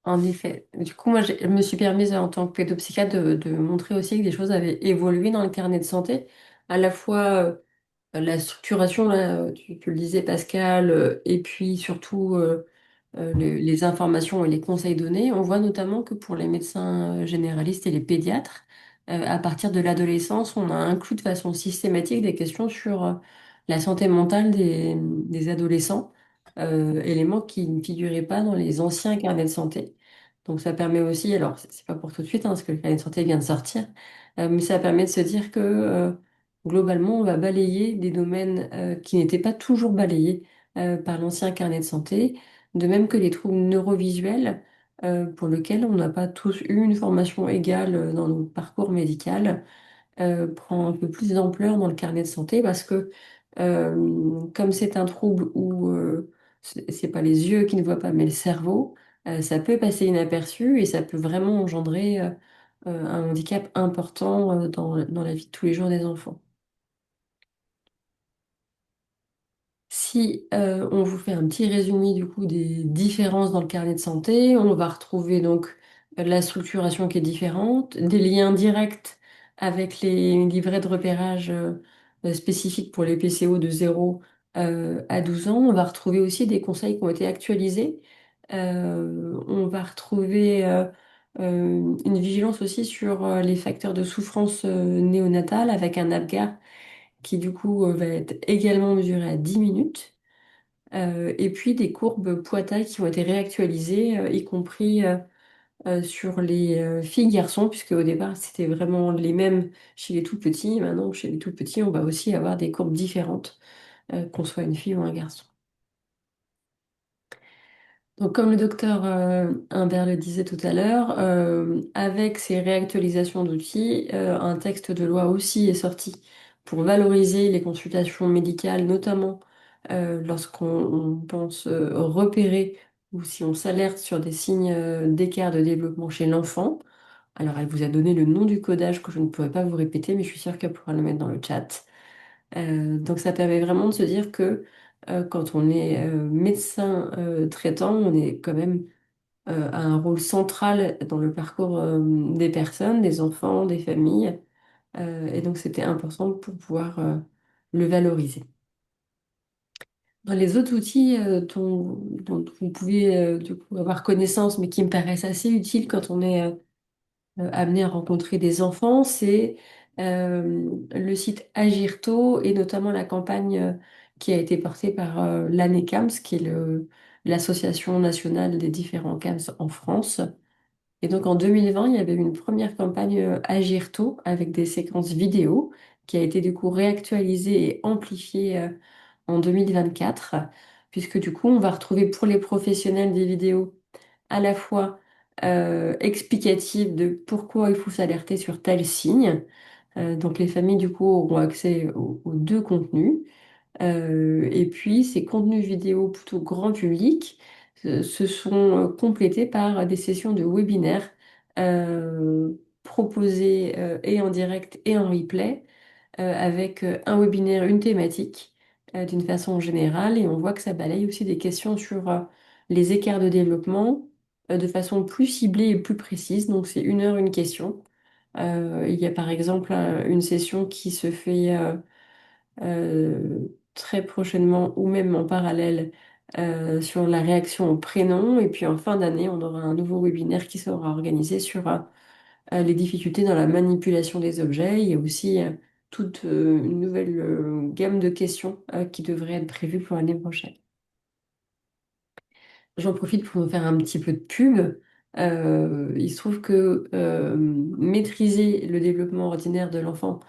En effet. Du coup, moi, je me suis permise en tant que pédopsychiatre de montrer aussi que des choses avaient évolué dans le carnet de santé, à la fois la structuration, là, tu le disais, Pascal, et puis surtout les informations et les conseils donnés. On voit notamment que pour les médecins généralistes et les pédiatres, à partir de l'adolescence, on a inclus de façon systématique des questions sur la santé mentale des adolescents, éléments qui ne figuraient pas dans les anciens carnets de santé. Donc ça permet aussi, alors c'est pas pour tout de suite, hein, parce que le carnet de santé vient de sortir, mais ça permet de se dire que globalement, on va balayer des domaines qui n'étaient pas toujours balayés par l'ancien carnet de santé, de même que les troubles neurovisuels, pour lesquels on n'a pas tous eu une formation égale dans nos parcours médical, prend un peu plus d'ampleur dans le carnet de santé parce que comme c'est un trouble où c'est pas les yeux qui ne voient pas, mais le cerveau, ça peut passer inaperçu et ça peut vraiment engendrer un handicap important dans la vie de tous les jours des enfants. Si on vous fait un petit résumé du coup des différences dans le carnet de santé, on va retrouver donc la structuration qui est différente, des liens directs avec les livrets de repérage spécifiques pour les PCO de 0 à 12 ans. On va retrouver aussi des conseils qui ont été actualisés. On va retrouver une vigilance aussi sur les facteurs de souffrance néonatale avec un APGAR qui du coup va être également mesuré à 10 minutes. Et puis des courbes Poitas qui ont été réactualisées, y compris sur les filles-garçons, puisque au départ c'était vraiment les mêmes chez les tout petits. Maintenant, chez les tout petits, on va aussi avoir des courbes différentes, qu'on soit une fille ou un garçon. Donc, comme le docteur Imbert le disait tout à l'heure, avec ces réactualisations d'outils, un texte de loi aussi est sorti pour valoriser les consultations médicales, notamment lorsqu'on pense repérer ou si on s'alerte sur des signes d'écart de développement chez l'enfant. Alors, elle vous a donné le nom du codage que je ne pourrais pas vous répéter, mais je suis sûre qu'elle pourra le mettre dans le chat. Donc ça permet vraiment de se dire que quand on est médecin traitant, on est quand même à un rôle central dans le parcours des personnes, des enfants, des familles. Et donc c'était important pour pouvoir le valoriser. Dans les autres outils dont vous pouvez du coup avoir connaissance, mais qui me paraissent assez utiles quand on est amené à rencontrer des enfants, c'est le site Agirto et notamment la campagne qui a été portée par l'ANECAMS, qui est l'association nationale des différents CAMS en France. Et donc en 2020, il y avait une première campagne Agirto avec des séquences vidéo qui a été du coup réactualisée et amplifiée en 2024, puisque du coup, on va retrouver pour les professionnels des vidéos à la fois explicative de pourquoi il faut s'alerter sur tel signe. Donc les familles du coup auront accès aux deux contenus. Et puis ces contenus vidéo plutôt grand public se sont complétés par des sessions de webinaires proposés et en direct et en replay, avec un webinaire, une thématique, d'une façon générale, et on voit que ça balaye aussi des questions sur les écarts de développement de façon plus ciblée et plus précise. Donc c'est 1 heure, une question. Il y a par exemple une session qui se fait très prochainement ou même en parallèle sur la réaction au prénom. Et puis en fin d'année, on aura un nouveau webinaire qui sera organisé sur les difficultés dans la manipulation des objets. Il y a aussi toute une nouvelle gamme de questions qui devrait être prévue pour l'année prochaine. J'en profite pour me faire un petit peu de pub. Il se trouve que maîtriser le développement ordinaire de l'enfant,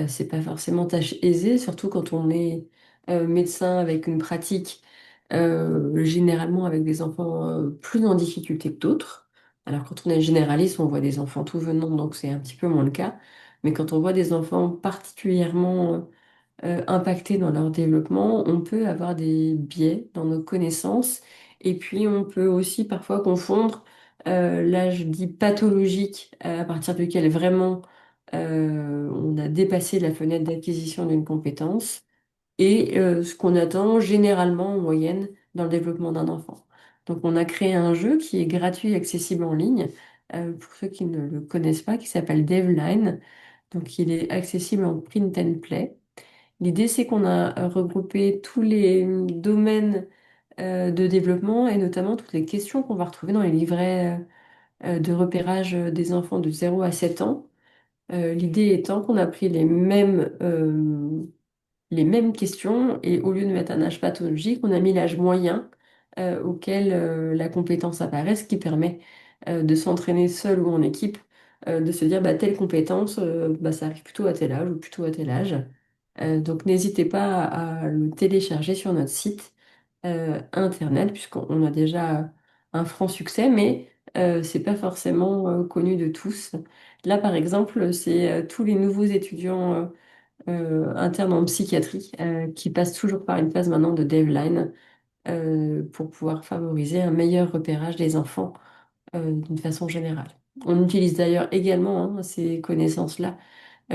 c'est pas forcément tâche aisée, surtout quand on est médecin avec une pratique généralement avec des enfants plus en difficulté que d'autres. Alors quand on est généraliste, on voit des enfants tout venant, donc c'est un petit peu moins le cas. Mais quand on voit des enfants particulièrement impactés dans leur développement, on peut avoir des biais dans nos connaissances. Et puis on peut aussi parfois confondre l'âge dit pathologique à partir duquel vraiment on a dépassé la fenêtre d'acquisition d'une compétence et ce qu'on attend généralement en moyenne dans le développement d'un enfant. Donc on a créé un jeu qui est gratuit et accessible en ligne pour ceux qui ne le connaissent pas, qui s'appelle Devline. Donc il est accessible en print and play. L'idée, c'est qu'on a regroupé tous les domaines de développement et notamment toutes les questions qu'on va retrouver dans les livrets de repérage des enfants de 0 à 7 ans. L'idée étant qu'on a pris les mêmes questions et au lieu de mettre un âge pathologique, on a mis l'âge moyen auquel la compétence apparaît, ce qui permet de s'entraîner seul ou en équipe, de se dire bah, telle compétence, bah, ça arrive plutôt à tel âge ou plutôt à tel âge. Donc n'hésitez pas à le télécharger sur notre site internet, puisqu'on a déjà un franc succès, mais c'est pas forcément connu de tous. Là, par exemple, c'est tous les nouveaux étudiants internes en psychiatrie qui passent toujours par une phase maintenant de Devline pour pouvoir favoriser un meilleur repérage des enfants d'une façon générale. On utilise d'ailleurs également ces connaissances-là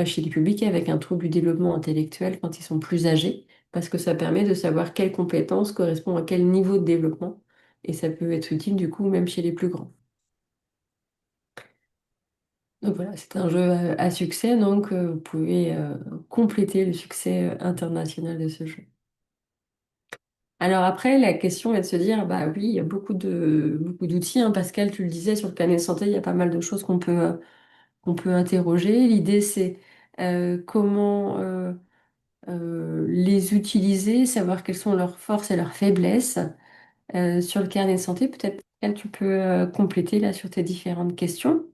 chez les publics avec un trouble du développement intellectuel quand ils sont plus âgés, parce que ça permet de savoir quelle compétence correspond à quel niveau de développement, et ça peut être utile du coup même chez les plus grands. Donc voilà, c'est un jeu à succès, donc vous pouvez compléter le succès international de ce jeu. Alors après, la question est de se dire, bah oui, il y a beaucoup d'outils, hein. Pascal, tu le disais, sur le carnet de santé, il y a pas mal de choses qu'on peut interroger. L'idée, c'est comment les utiliser, savoir quelles sont leurs forces et leurs faiblesses. Sur le carnet de santé, peut-être Pascal, tu peux compléter là sur tes différentes questions.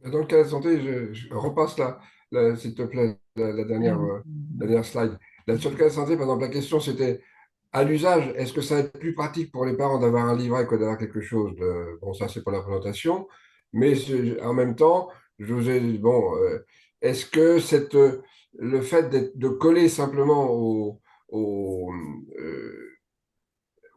Dans le cas de santé, je repasse s'il te plaît, la dernière, dernière slide. Là, sur le cas de santé, par exemple, la question c'était à l'usage, est-ce que ça va être plus pratique pour les parents d'avoir un livret que d'avoir quelque chose de... Bon, ça, c'est pour la présentation, mais en même temps, je vous ai dit, bon, est-ce que le fait de coller simplement euh,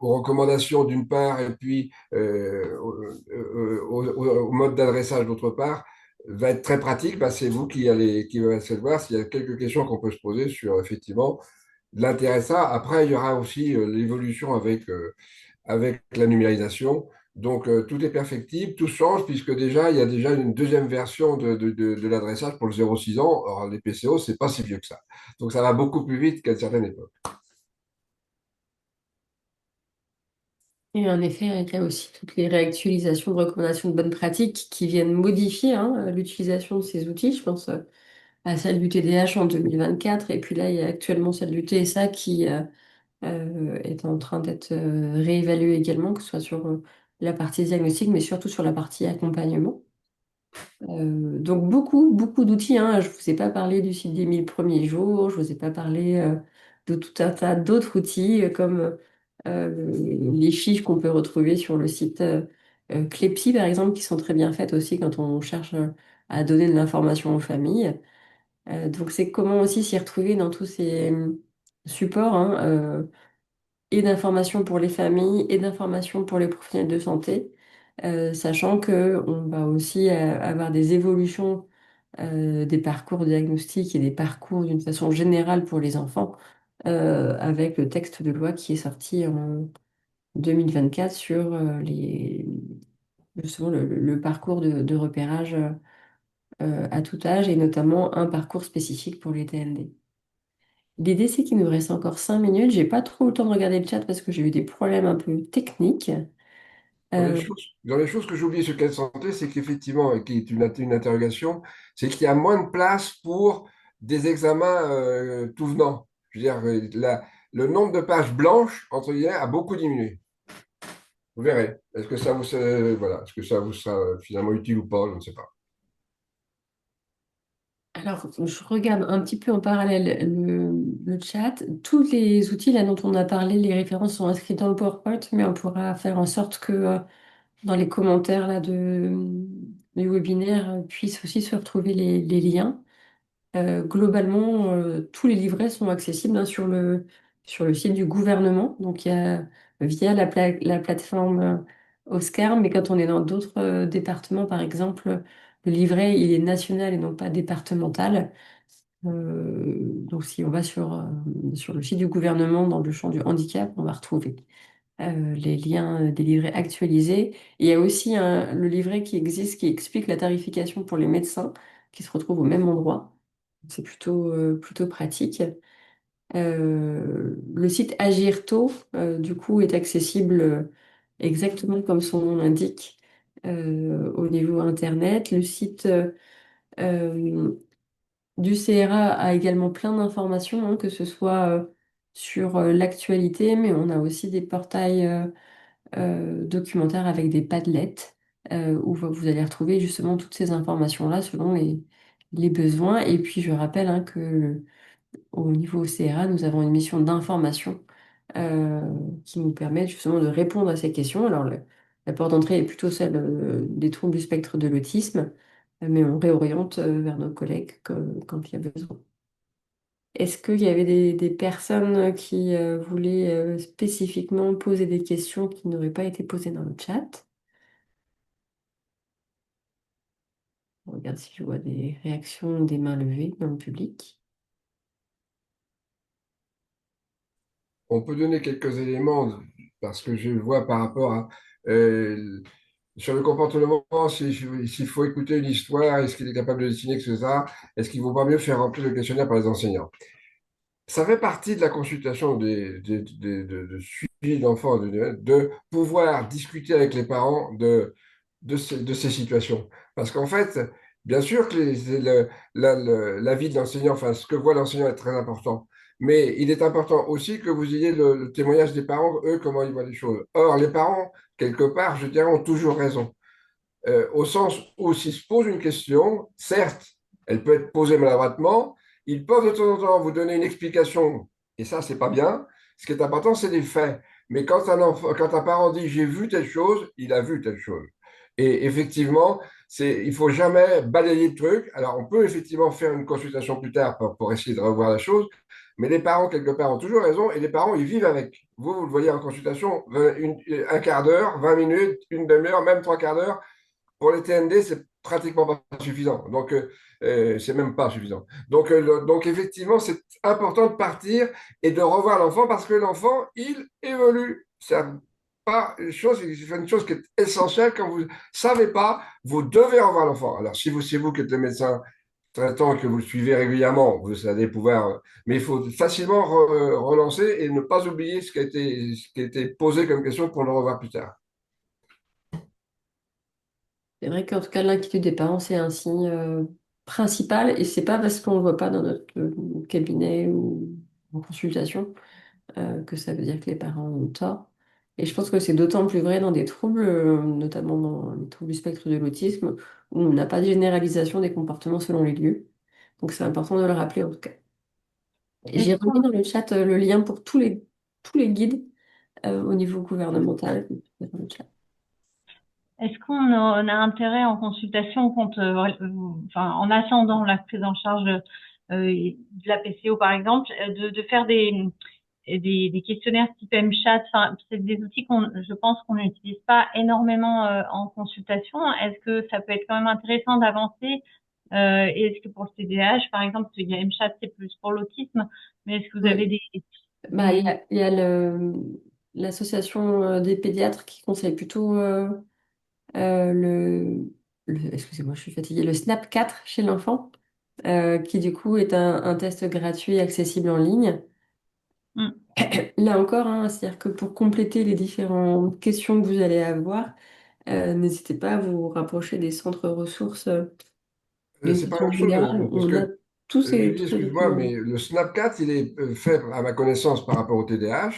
aux recommandations d'une part et puis au mode d'adressage d'autre part, va être très pratique. Bah, c'est vous qui va essayer de voir s'il y a quelques questions qu'on peut se poser sur effectivement l'intérêt de ça. Après, il y aura aussi l'évolution avec la numérisation. Donc, tout est perfectible, tout change, puisque déjà, il y a déjà une deuxième version de l'adressage pour le 0-6 ans. Or, les PCO, c'est pas si vieux que ça. Donc, ça va beaucoup plus vite qu'à une certaine époque. Et en effet, il y a aussi toutes les réactualisations de recommandations de bonnes pratiques qui viennent modifier l'utilisation de ces outils. Je pense à celle du TDAH en 2024, et puis là, il y a actuellement celle du TSA qui est en train d'être réévaluée également, que ce soit sur la partie diagnostic, mais surtout sur la partie accompagnement. Donc beaucoup d'outils, hein. Je ne vous ai pas parlé du site des 1000 premiers jours, je ne vous ai pas parlé de tout un tas d'autres outils comme les fiches qu'on peut retrouver sur le site Clépsy, par exemple, qui sont très bien faites aussi quand on cherche à donner de l'information aux familles. Donc c'est comment aussi s'y retrouver dans tous ces supports, hein, et d'informations pour les familles et d'informations pour les professionnels de santé. sachant qu'on va aussi avoir des évolutions des parcours diagnostiques et des parcours d'une façon générale pour les enfants, avec le texte de loi qui est sorti en 2024 sur justement le parcours de repérage à tout âge et notamment un parcours spécifique pour les TND. L'idée, c'est qu'il nous reste encore 5 minutes. J'ai pas trop le temps de regarder le chat parce que j'ai eu des problèmes un peu techniques. Euh, Dans les choses que j'ai oubliées sur Quelle Santé, c'est qu'effectivement, et qui est une interrogation, c'est qu'il y a moins de place pour des examens tout venant. Je veux dire, le nombre de pages blanches, entre guillemets, a beaucoup diminué. Vous verrez. Est-ce que ça vous, voilà, est-ce que ça vous sera finalement utile ou pas? Je ne sais pas. alors, je regarde un petit peu en parallèle le chat. Tous les outils là dont on a parlé, les références sont inscrites dans le PowerPoint, mais on pourra faire en sorte que dans les commentaires là du webinaire puissent aussi se retrouver les liens. Globalement, tous les livrets sont accessibles hein, sur le site du gouvernement. Donc, il y a via la plateforme Oscar, mais quand on est dans d'autres départements, par exemple, le livret, il est national et non pas départemental. Donc, si on va sur le site du gouvernement, dans le champ du handicap, on va retrouver les liens des livrets actualisés. Il y a aussi le livret qui existe qui explique la tarification pour les médecins qui se retrouvent au même endroit. C'est plutôt pratique. Le site Agirto, du coup, est accessible exactement comme son nom l'indique au niveau Internet. Le site euh, du CRA a également plein d'informations, hein, que ce soit sur l'actualité, mais on a aussi des portails documentaires avec des padlets où vous allez retrouver justement toutes ces informations-là selon les besoins. Et puis, je rappelle hein, que au niveau CRA, nous avons une mission d'information euh, qui nous permet justement de répondre à ces questions. Alors, la porte d'entrée est plutôt celle des troubles du spectre de l'autisme, mais on réoriente vers nos collègues quand il y a besoin. Est-ce qu'il y avait des personnes qui voulaient spécifiquement poser des questions qui n'auraient pas été posées dans le chat? On regarde si je vois des réactions, des mains levées dans le public. On peut donner quelques éléments parce que je vois par rapport à euh, sur le comportement, s'il faut écouter une histoire, est-ce qu'il est capable de dessiner, etc. Est-ce qu'il ne vaut pas mieux faire remplir le questionnaire par les enseignants? Ça fait partie de la consultation de suivi d'enfants, de pouvoir discuter avec les parents de ces situations. Parce qu'en fait, bien sûr que la vie de l'enseignant, enfin, ce que voit l'enseignant est très important. Mais il est important aussi que vous ayez le témoignage des parents, eux, comment ils voient les choses. Or, les parents, quelque part, je dirais, ont toujours raison. Au sens où s'ils se posent une question, certes, elle peut être posée maladroitement, ils peuvent de temps en temps vous donner une explication, et ça, c'est pas bien. Ce qui est important, c'est les faits. Mais quand un parent dit j'ai vu telle chose, il a vu telle chose. Et effectivement, il faut jamais balayer le truc. Alors, on peut effectivement faire une consultation plus tard pour essayer de revoir la chose, mais les parents, quelque part, ont toujours raison, et les parents, ils vivent avec. Vous le voyez en consultation, un quart d'heure, 20 minutes, une demi-heure, même trois quarts d'heure, pour les TND, c'est pratiquement pas suffisant. Donc, c'est même pas suffisant. Donc, effectivement, c'est important de partir et de revoir l'enfant parce que l'enfant, il évolue. C'est pas une chose, c'est une chose qui est essentielle. Quand vous ne savez pas, vous devez revoir l'enfant. Alors, si c'est vous qui êtes le médecin traitant et que vous le suivez régulièrement, vous allez pouvoir. Mais il faut facilement relancer et ne pas oublier ce qui a été posé comme question pour le revoir plus tard. C'est vrai qu'en tout cas, l'inquiétude des parents, c'est un signe principal et c'est pas parce qu'on ne le voit pas dans notre cabinet ou en consultation que ça veut dire que les parents ont tort. Et je pense que c'est d'autant plus vrai dans des troubles, notamment dans les troubles du spectre de l'autisme, où on n'a pas de généralisation des comportements selon les lieux. Donc c'est important de le rappeler en tout cas. Et j'ai Est-ce remis qu'on dans le chat le lien pour tous les guides au niveau gouvernemental. Dans le chat. est-ce qu'on a intérêt en consultation enfin, en attendant la prise en charge de la PCO par exemple, de faire des questionnaires type MChat. Enfin, c'est des outils je pense qu'on n'utilise pas énormément en consultation. Est-ce que ça peut être quand même intéressant d'avancer? Et est-ce que pour le TDAH, par exemple, parce qu'il y a MChat, c'est plus pour l'autisme, mais est-ce que vous avez Oui. Bah, il y a l'association des pédiatres qui conseille plutôt excusez-moi, je suis fatiguée, le SNAP 4 chez l'enfant, qui du coup est un test gratuit et accessible en ligne. Mm. Là encore, hein, c'est-à-dire que pour compléter les différentes questions que vous allez avoir, n'hésitez pas à vous rapprocher des centres ressources. De C'est pas la façon même chose, générale, parce on a que, Julie, tous ces excuse-moi, documents. mais le Snapchat, il est fait, à ma connaissance, par rapport au TDAH,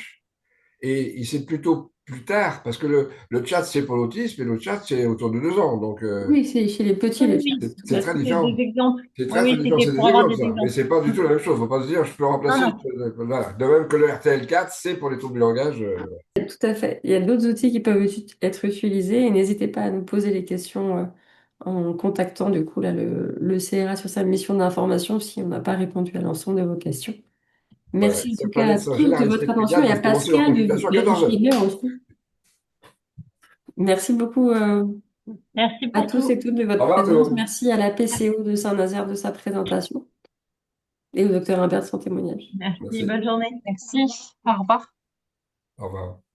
et il c'est plutôt plus tard, parce que le chat, c'est pour l'autisme, et le chat, c'est autour de 2 ans, donc Oui, c'est chez les petits, Oui, le chat, oui, tout c'est à très fait. c'était des différent. exemples. C'est Oui, très, très oui, différent, c'était c'est des pour avoir exemples, des ça, mais exemples. c'est pas du Mm. tout la même chose. Faut pas se dire, je peux Non, remplacer, non. voilà. De même que le RTL4, c'est pour les troubles du langage. Tout à fait. Il y a d'autres outils qui peuvent être utilisés et n'hésitez pas à nous poser les questions en contactant du coup là, le CRA sur sa mission d'information si on n'a pas répondu à l'ensemble de vos questions. Voilà. Merci en tout C'est un cas à médecin tous de généraliste votre et attention pédiatre et va à se commencer leur Pascal de consultation à 14 vérifier heures. l'heure aussi. Merci beaucoup Merci à pour tous et tout. toutes de Au votre revoir tout le présence. monde. Merci à la PCO de Saint-Nazaire de sa présentation et au docteur Imbert de son témoignage. Merci, Merci. bonne journée. Merci. Au revoir. Au revoir.